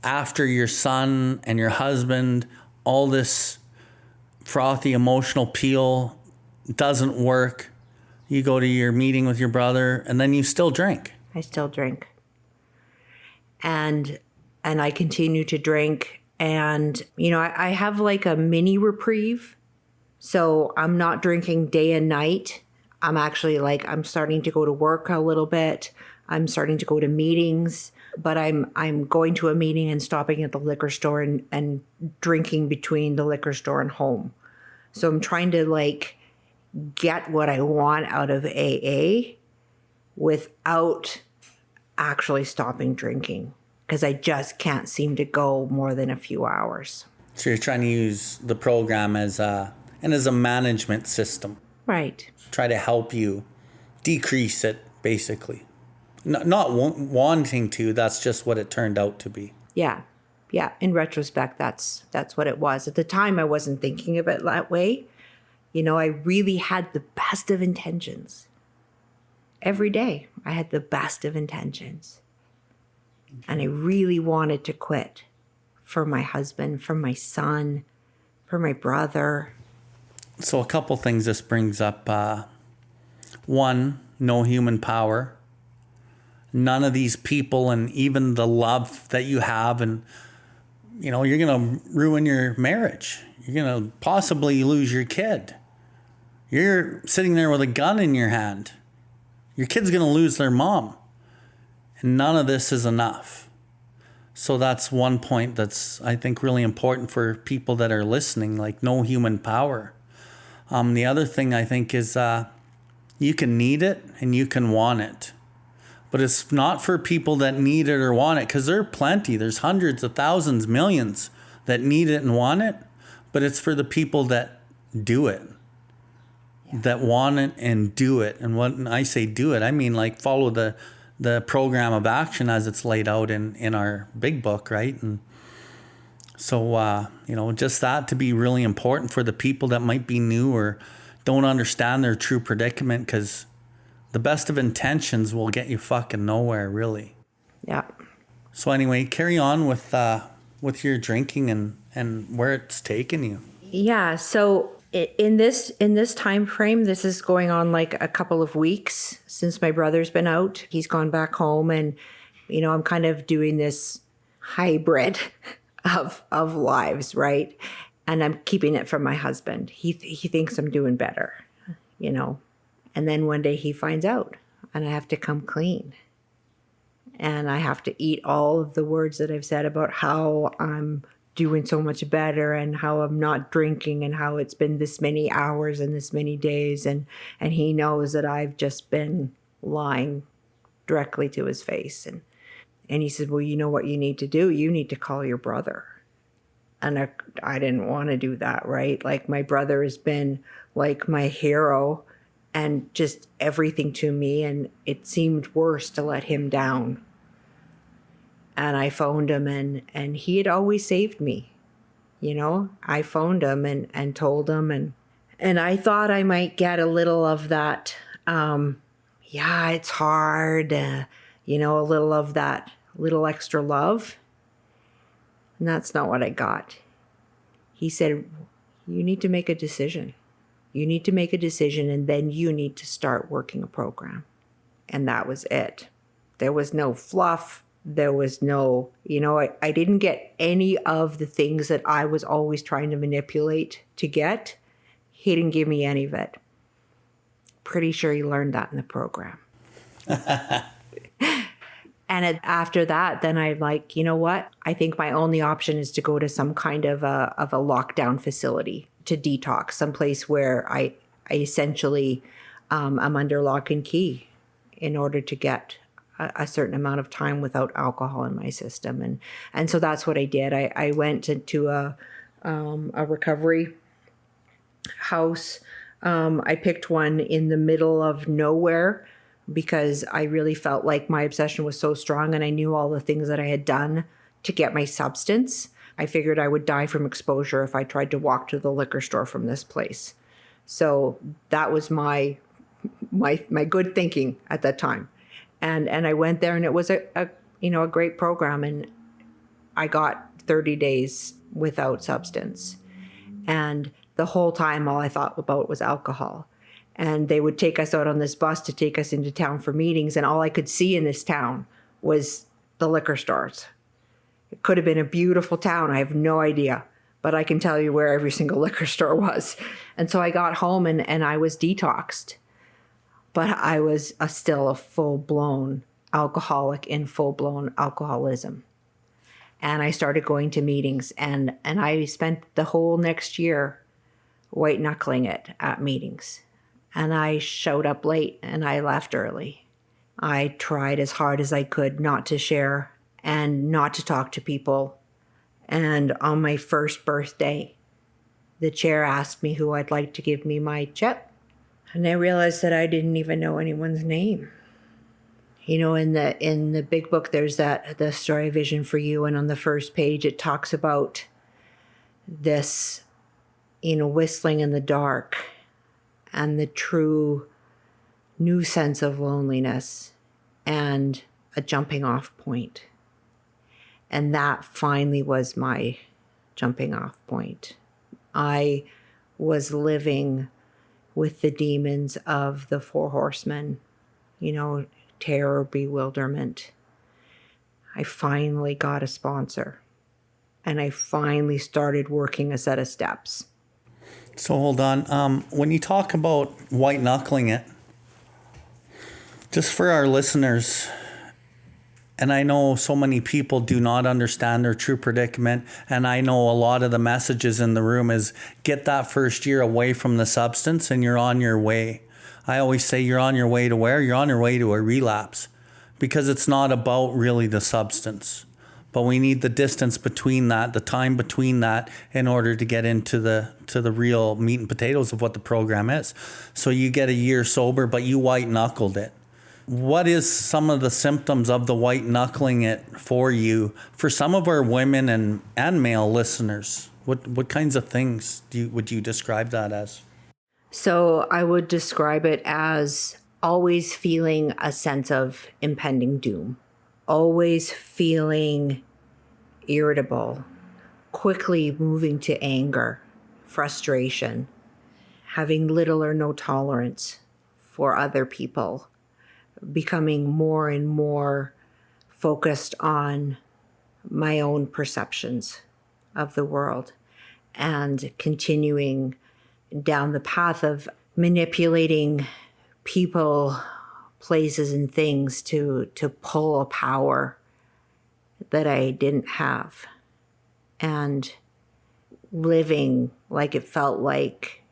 after your son and your husband, all this frothy emotional peel doesn't work. You go to your meeting with your brother and then you still drink. I still drink. And I continue to drink. And, I have like a mini reprieve. So I'm not drinking day and night. I'm actually I'm starting to go to work a little bit. I'm starting to go to meetings, but I'm going to a meeting and stopping at the liquor store and drinking between the liquor store and home. So I'm trying to get what I want out of AA without actually stopping drinking, because I just can't seem to go more than a few hours. So you're trying to use the program as a management system. Right. Try to help you decrease it, basically. Not wanting to, that's just what it turned out to be. Yeah. Yeah. In retrospect, that's what it was. At the time, I wasn't thinking of it that way. I really had the best of intentions. Every day, I had the best of intentions. And I really wanted to quit for my husband, for my son, for my brother. So a couple things this brings up. One, no human power. None of these people, and even the love that you have, and you're going to ruin your marriage. You're going to possibly lose your kid. You're sitting there with a gun in your hand. Your kid's going to lose their mom. And none of this is enough. So that's one point that's, I think, really important for people that are listening, no human power. The other thing I think is you can need it and you can want it. But it's not for people that need it or want it, because there are plenty. There's hundreds of thousands, millions that need it and want it. But it's for the people that do it, that want it and do it. And when I say do it, I mean follow the program of action as it's laid out in our big book, right? And so, just that to be really important for the people that might be new or don't understand their true predicament, because the best of intentions will get you fucking nowhere, really. Yeah. So anyway, carry on with your drinking and where it's taken you. Yeah. So in this time frame, this is going on a couple of weeks since my brother's been out. He's gone back home, and I'm kind of doing this hybrid of lives, right? And I'm keeping it from my husband. He thinks I'm doing better, And then one day he finds out, and I have to come clean. And I have to eat all of the words that I've said about how I'm doing so much better and how I'm not drinking and how it's been this many hours and this many days. And he knows that I've just been lying directly to his face. And he said, well, you know what you need to do? You need to call your brother. And I didn't want to do that, right? My brother has been my hero and just everything to me. And it seemed worse to let him down. And I phoned him, and he had always saved me. I phoned him and told him, and I thought I might get a little of that, yeah, it's hard, a little of that little extra love. And that's not what I got. He said, you need to make a decision. You need to make a decision, and then you need to start working a program. And that was it. There was no fluff. There was no, I didn't get any of the things that I was always trying to manipulate to get. He didn't give me any of it. Pretty sure he learned that in the program. And after that, then I'm you know what? I think my only option is to go to some kind of a lockdown facility to detox, someplace where I essentially I'm under lock and key in order to get a certain amount of time without alcohol in my system. And so that's what I did. I went into a recovery house. I picked one in the middle of nowhere because I really felt like my obsession was so strong, and I knew all the things that I had done to get my substance. I figured I would die from exposure if I tried to walk to the liquor store from this place. So that was my good thinking at that time. And I went there, and it was a great program. And I got 30 days without substance. And the whole time, all I thought about was alcohol. And they would take us out on this bus to take us into town for meetings. And all I could see in this town was the liquor stores. It could have been a beautiful town. I have no idea. But I can tell you where every single liquor store was. And so I got home and I was detoxed. But I was still a full-blown alcoholic in full-blown alcoholism. And I started going to meetings, and I spent the whole next year white knuckling it at meetings. And I showed up late and I left early. I tried as hard as I could not to share and not to talk to people. And on my first birthday, the chair asked me who I'd like to give me my check. And I realized that I didn't even know anyone's name. You know, in the big book, there's the story Vision for You. And on the first page, it talks about this, whistling in the dark and the true new sense of loneliness and a jumping off point. And that finally was my jumping off point. I was living with the demons of the four horsemen, terror, bewilderment. I finally got a sponsor, and I finally started working a set of steps. So hold on. When you talk about white knuckling it, just for our listeners, and I know so many people do not understand their true predicament, and I know a lot of the messages in the room is get that first year away from the substance and you're on your way. I always say you're on your way to where? You're on your way to a relapse, because it's not about really the substance. But we need the distance between that, the time between that, in order to get into the real meat and potatoes of what the program is. So you get a year sober, but you white knuckled it. What is some of the symptoms of the white knuckling it for you, for some of our women and male listeners? What kinds of things would you describe that as? So I would describe it as always feeling a sense of impending doom, always feeling irritable, quickly moving to anger, frustration, having little or no tolerance for other people, becoming more and more focused on my own perceptions of the world, and continuing down the path of manipulating people, places, and things to pull a power that I didn't have, and living like it felt like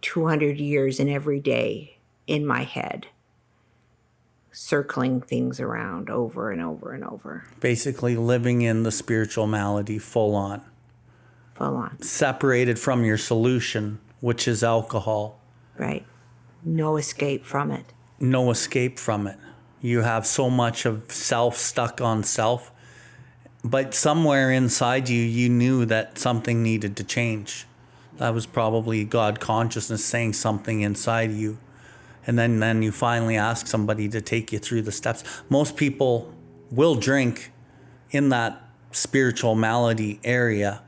200 years in every day in my head, circling things around over and over and over. Basically living in the spiritual malady full on. Full on. Separated from your solution, which is alcohol. Right. No escape from it. No escape from it. You have so much of self stuck on self, but somewhere inside you, you knew that something needed to change. That was probably God consciousness saying something inside you. And then you finally ask somebody to take you through the steps. Most people will drink in that spiritual malady area.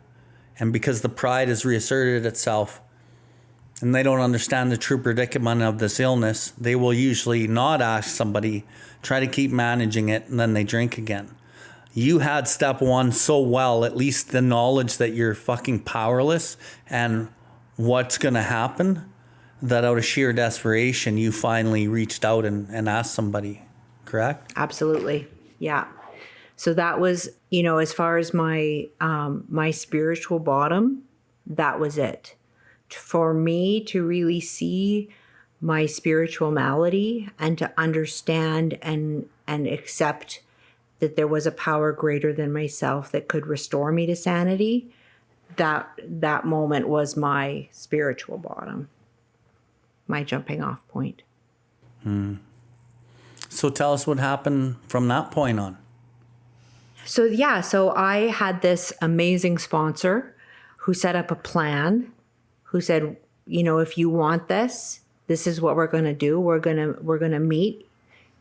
And because the pride has reasserted itself and they don't understand the true predicament of this illness, they will usually not ask somebody, try to keep managing it, and then they drink again. You had step one so well, at least the knowledge that you're fucking powerless and what's going to happen, that out of sheer desperation, you finally reached out and asked somebody, correct? Absolutely. Yeah. So that was, as far as my my spiritual bottom, that was it. For me to really see my spiritual malady and to understand and accept that there was a power greater than myself that could restore me to sanity, that moment was my spiritual bottom, my jumping off point. So tell us what happened from that point on. So I had this amazing sponsor who set up a plan, who said, if you want this, this is what we're going to do. We're going to meet.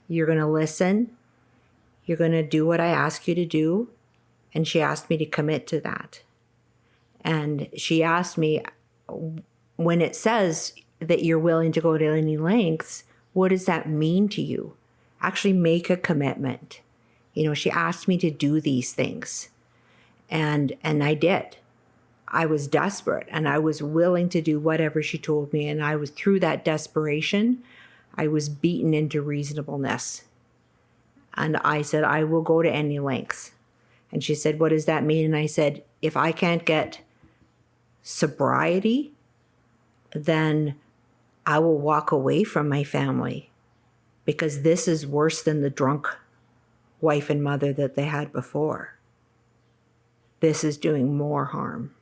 You're going to listen. You're going to do what I ask you to do. And she asked me to commit to that. And she asked me, when it says that you're willing to go to any lengths, what does that mean to you? Actually make a commitment. She asked me to do these things. And I did. I was desperate and I was willing to do whatever she told me. And I was, through that desperation, I was beaten into reasonableness. And I said, I will go to any lengths. And she said, what does that mean? And I said, if I can't get sobriety, then I will walk away from my family, because this is worse than the drunk wife and mother that they had before. This is doing more harm.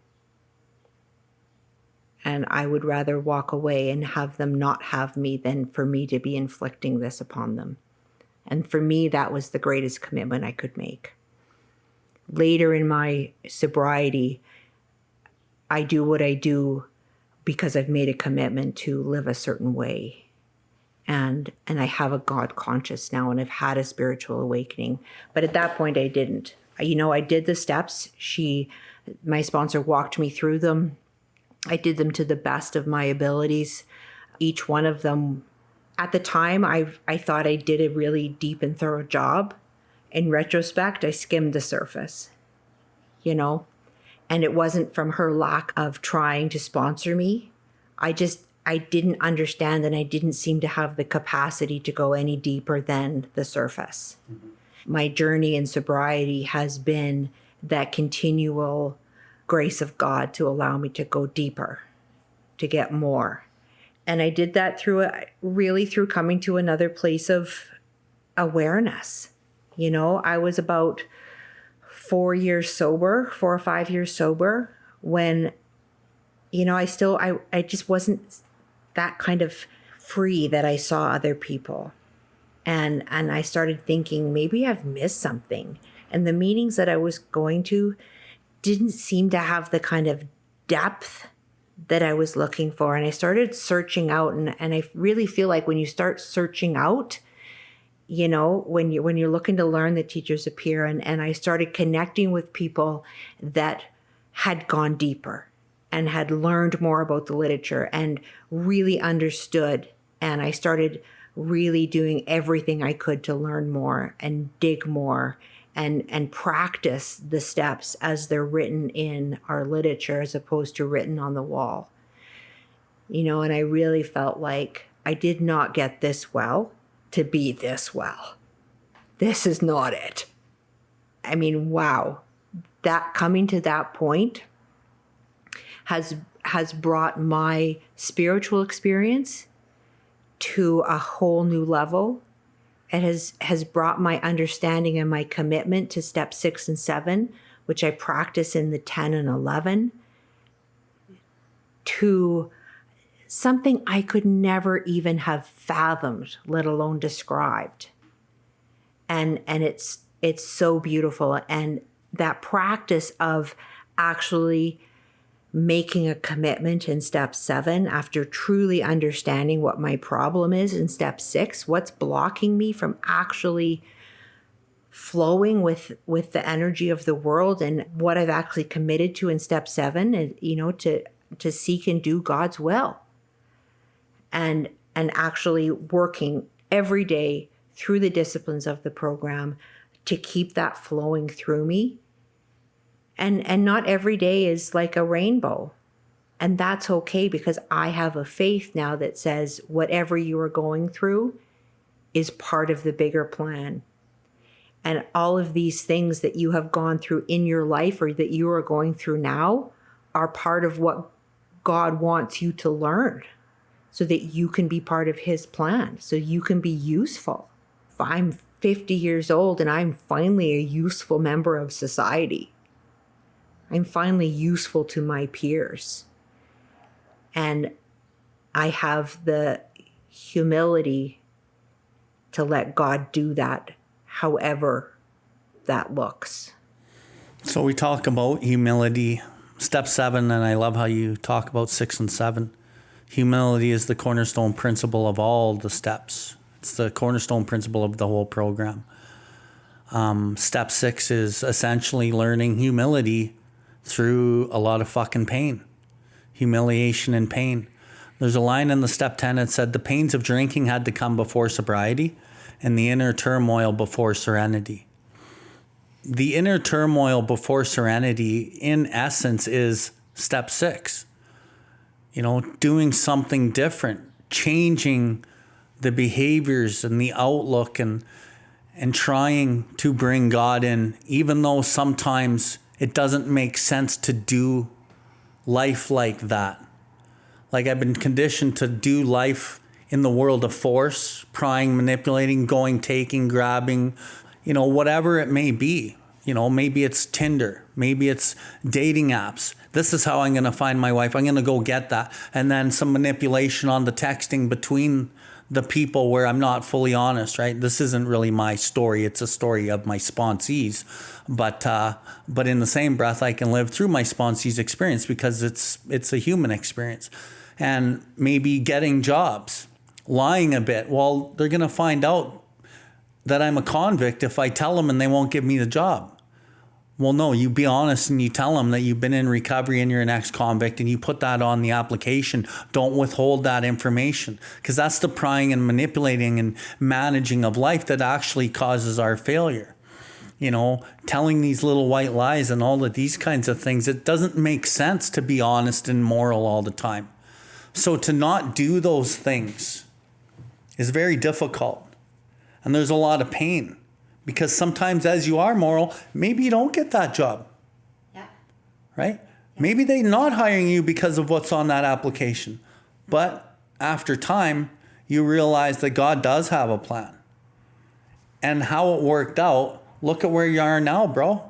And I would rather walk away and have them not have me than for me to be inflicting this upon them. And for me, that was the greatest commitment I could make. Later in my sobriety, I do what I do because I've made a commitment to live a certain way. And I have a God conscious now, and I've had a spiritual awakening. But at that point, I didn't. I did the steps. My sponsor walked me through them. I did them to the best of my abilities. Each one of them, at the time, I thought I did a really deep and thorough job. In retrospect, I skimmed the surface, And it wasn't from her lack of trying to sponsor me. I didn't understand, and I didn't seem to have the capacity to go any deeper than the surface. Mm-hmm. My journey in sobriety has been that continual grace of God to allow me to go deeper, to get more. And I did that through coming to another place of awareness. I was about 4 or 5 years sober when, I just wasn't that kind of free that I saw other people. And I started thinking, maybe I've missed something. And the meetings that I was going to didn't seem to have the kind of depth that I was looking for. And I started searching out. And I really feel like when you start searching out, when you're looking to learn, the teachers appear. And I started connecting with people that had gone deeper and had learned more about the literature and really understood. And I started really doing everything I could to learn more and dig more and practice the steps as they're written in our literature as opposed to written on the wall. And I really felt like I did not get this well to be this well. This is not it. I mean, wow. That coming to that point has brought my spiritual experience to a whole new level. It has brought my understanding and my commitment to step 6 and 7, which I practice in the 10 and 11, to something I could never even have fathomed, let alone described. And it's so beautiful. And that practice of actually making a commitment in step 7 after truly understanding what my problem is in step 6, what's blocking me from actually flowing with the energy of the world, and what I've actually committed to in step 7, and to seek and do God's will, and actually working every day through the disciplines of the program to keep that flowing through me. And not every day is like a rainbow. And that's okay, because I have a faith now that says whatever you are going through is part of the bigger plan. And all of these things that you have gone through in your life or that you are going through now are part of what God wants you to learn so that you can be part of his plan, so you can be useful. If I'm 50 years old and I'm finally a useful member of society, I'm finally useful to my peers. And I have the humility to let God do that, however that looks. So we talk about humility, step 7, and I love how you talk about 6 and 7. Humility is the cornerstone principle of all the steps. It's the cornerstone principle of the whole program. Step 6 is essentially learning humility through a lot of fucking pain, humiliation and pain. There's a line in the step 10 that said the pains of drinking had to come before sobriety and the inner turmoil before serenity. The inner turmoil before serenity, in essence, is step 6. Doing something different, changing the behaviors and the outlook and trying to bring God in, even though sometimes it doesn't make sense to do life like that. Like, I've been conditioned to do life in the world of force, prying, manipulating, going, taking, grabbing, whatever it may be. Maybe it's Tinder, maybe it's dating apps. This is how I'm going to find my wife. I'm going to go get that. And then some manipulation on the texting between the people where I'm not fully honest, right? This isn't really my story. It's a story of my sponsees. But in the same breath, I can live through my sponsees' experience because it's a human experience. And maybe getting jobs, lying a bit. Well, they're going to find out that I'm a convict if I tell them and they won't give me the job. Well, no, you be honest and you tell them that you've been in recovery and you're an ex-convict and you put that on the application. Don't withhold that information, because that's the prying and manipulating and managing of life that actually causes our failure. Telling these little white lies and all of these kinds of things, it doesn't make sense to be honest and moral all the time. So to not do those things is very difficult. And there's a lot of pain. Because sometimes as you are moral, maybe you don't get that job. Yeah. Right? Yeah. Maybe they're not hiring you because of what's on that application. But after time, you realize that God does have a plan. And how it worked out, look at where you are now, bro.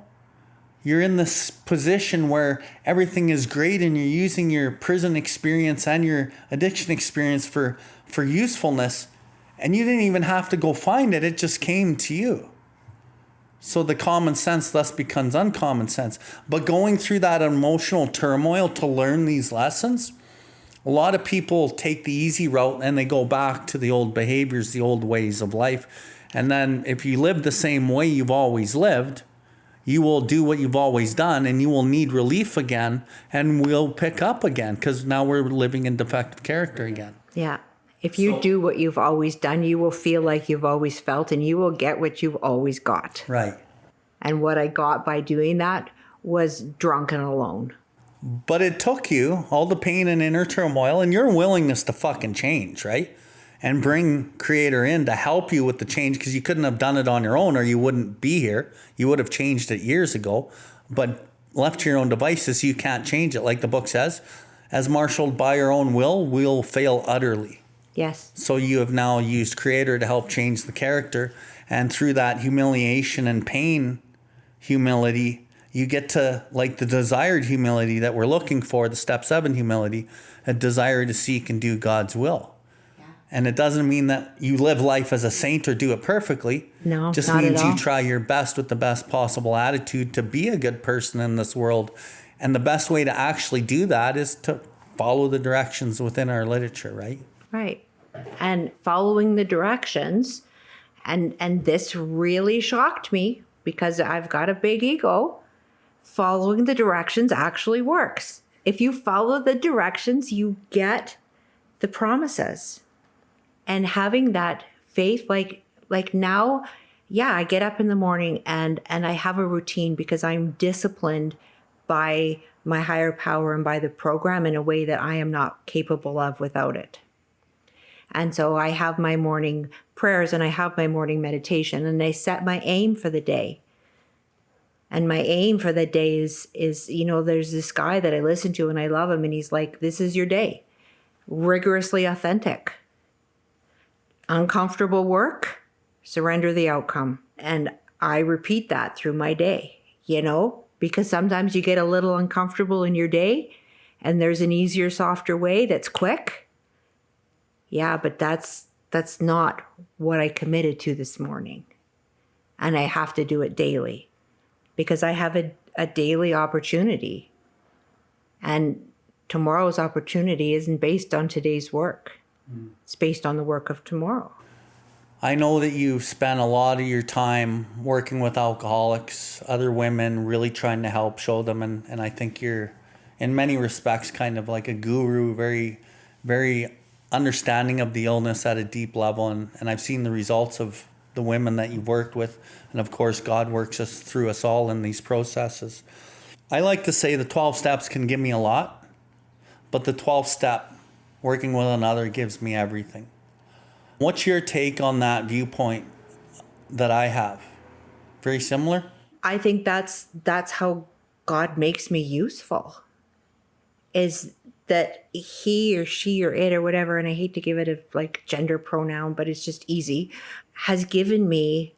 You're in this position where everything is great and you're using your prison experience and your addiction experience for usefulness. And you didn't even have to go find it. It just came to you. So the common sense thus becomes uncommon sense. But going through that emotional turmoil to learn these lessons, a lot of people take the easy route and they go back to the old behaviors, the old ways of life. And then if you live the same way you've always lived, you will do what you've always done and you will need relief again and will pick up again, because now we're living in defective character again. Yeah. If you do what you've always done, you will feel like you've always felt and you will get what you've always got. Right. And what I got by doing that was drunk and alone. But it took you all the pain and inner turmoil and your willingness to fucking change, right? And bring Creator in to help you with the change, because you couldn't have done it on your own or you wouldn't be here. You would have changed it years ago. But left to your own devices, you can't change it. Like the book says, as marshaled by your own will, we'll fail utterly. Yes. So you have now used Creator to help change the character. And through that humiliation and pain, humility, you get to, like, the desired humility that we're looking for, the step 7 humility, a desire to seek and do God's will. Yeah. And it doesn't mean that you live life as a saint or do it perfectly. No, it just not means at all. you try your best with the best possible attitude to be a good person in this world. And the best way to actually do that is to follow the directions within our literature, right? Right. And following the directions, and this really shocked me because I've got a big ego. Following the directions actually works. If you follow the directions, you get the promises. And having that faith, like now, yeah, I get up in the morning and I have a routine because I'm disciplined by my higher power and by the program in a way that I am not capable of without it. And so I have my morning prayers and I have my morning meditation and I set my aim for the day. And my aim for the day is, there's this guy that I listen to and I love him. And he's like, this is your day. Rigorously authentic. Uncomfortable work, surrender the outcome. And I repeat that through my day, because sometimes you get a little uncomfortable in your day and there's an easier, softer way that's quick. Yeah, but that's not what I committed to this morning. And I have to do it daily because I have a daily opportunity. And tomorrow's opportunity isn't based on today's work. It's based on the work of tomorrow. I know that you've spent a lot of your time working with alcoholics, other women, really trying to help show them. And I think you're, in many respects, kind of like a guru, very, very understanding of the illness at a deep level. And I've seen the results of the women that you've worked with. And of course, God works us through us all in these processes. I like to say the 12 steps can give me a lot, but the 12th step, working with another, gives me everything. What's your take on that viewpoint that I have? Very similar? I think that's how God makes me useful. Is that he or she or it or whatever, and I hate to give it a like gender pronoun, but it's just easy, has given me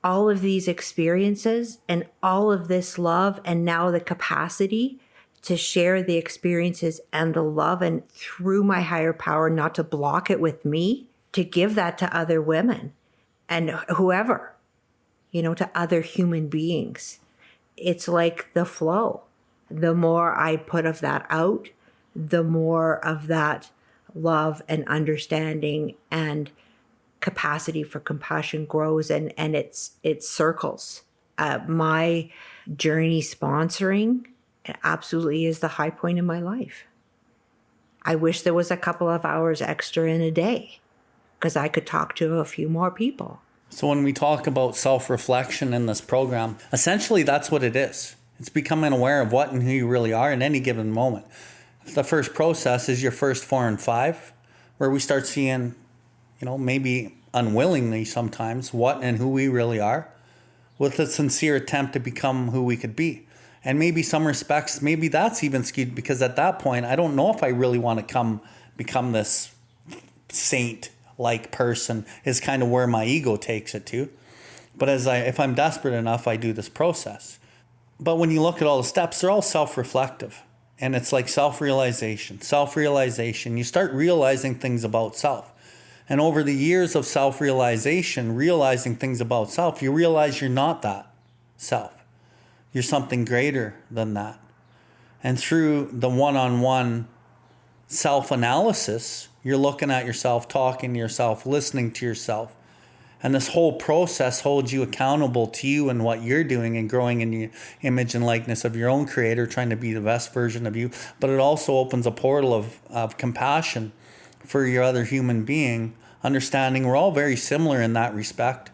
all of these experiences and all of this love, and now the capacity to share the experiences and the love, and through my higher power, not to block it with me, to give that to other women and whoever, to other human beings. It's like the flow. The more I put of that out, the more of that love and understanding and capacity for compassion grows, and it circles. My journey sponsoring absolutely is the high point in my life. I wish there was a couple of hours extra in a day because I could talk to a few more people. So when we talk about self-reflection in this program, essentially that's what it is. It's becoming aware of what and who you really are in any given moment. The first process is your first 4 and 5, where we start seeing, maybe unwillingly sometimes, what and who we really are, with a sincere attempt to become who we could be. And maybe some respects, maybe that's even skewed, because at that point, I don't know if I really want to become this saint-like person, is kind of where my ego takes it to. But if I'm desperate enough, I do this process. But when you look at all the steps, they're all self-reflective. And it's like self-realization. You start realizing things about self. And over the years of self-realization, realizing things about self, you realize you're not that self. You're something greater than that. And through the one-on-one self-analysis, you're looking at yourself, talking to yourself, listening to yourself. And this whole process holds you accountable to you and what you're doing and growing in the image and likeness of your own creator, trying to be the best version of you. But it also opens a portal of compassion for your other human being, understanding we're all very similar in that respect.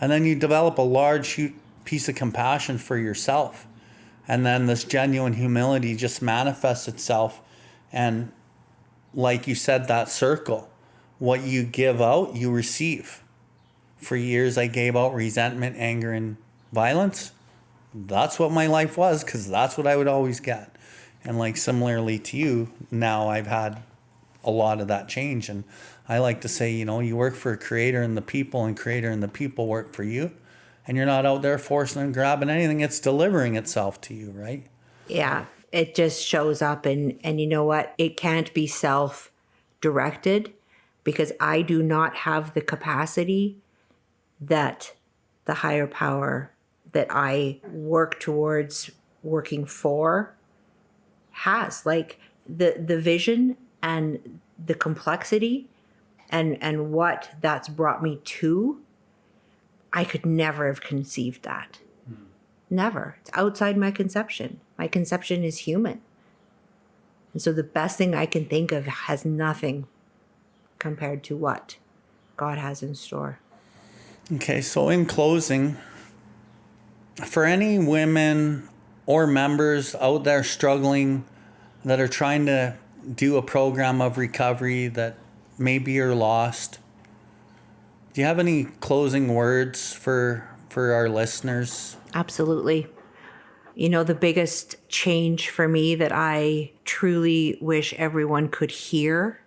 And then you develop a large piece of compassion for yourself. And then this genuine humility just manifests itself. And like you said, that circle, what you give out, you receive. For years, I gave out resentment, anger, and violence. That's what my life was, because that's what I would always get. And like similarly to you, now I've had a lot of that change. And I like to say, you work for a creator and the people, and creator and the people work for you. And you're not out there forcing and grabbing anything. It's delivering itself to you, right? Yeah, it just shows up. And you know what? It can't be self-directed, because I do not have the capacity that the higher power that I work towards working for has. Like the vision and the complexity and what that's brought me to, I could never have conceived that. Never. It's outside my conception. My conception is human. And so the best thing I can think of has nothing compared to what God has in store. Okay, so in closing, for any women or members out there struggling that are trying to do a program of recovery that maybe are lost, do you have any closing words for our listeners? Absolutely. The biggest change for me that I truly wish everyone could hear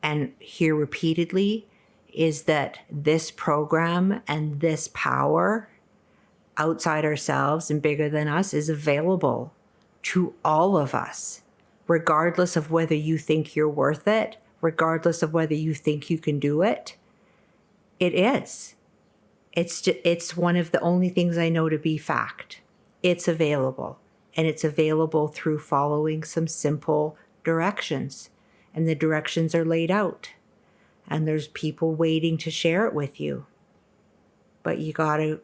and hear repeatedly is that this program and this power outside ourselves and bigger than us is available to all of us, regardless of whether you think you're worth it, regardless of whether you think you can do it. It is. It's one of the only things I know to be fact. It's available, and it's available through following some simple directions, and the directions are laid out. and there's people waiting to share it with you. But you gotta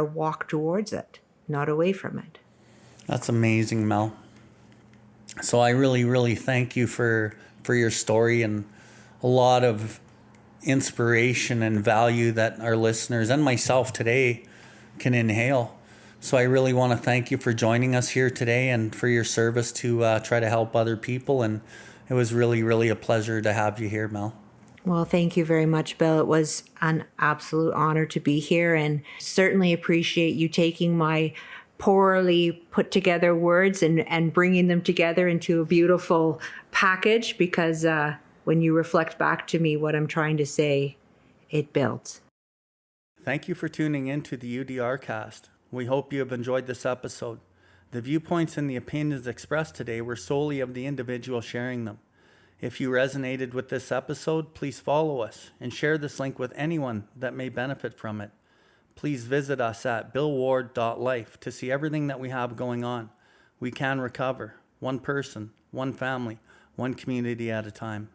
walk towards it, not away from it. That's amazing, Mel. So I really, really thank you for your story and a lot of inspiration and value that our listeners and myself today can inhale. So I really want to thank you for joining us here today and for your service to try to help other people. And it was really, really a pleasure to have you here, Mel. Well, thank you very much, Bill. It was an absolute honor to be here, and certainly appreciate you taking my poorly put together words and bringing them together into a beautiful package, because when you reflect back to me what I'm trying to say, it builds. Thank you for tuning in to the UDR CAST. We hope you have enjoyed this episode. The viewpoints and the opinions expressed today were solely of the individual sharing them. If you resonated with this episode, please follow us and share this link with anyone that may benefit from it. Please visit us at BILLWARD.life to see everything that we have going on. We can recover, one person, one family, one community at a time.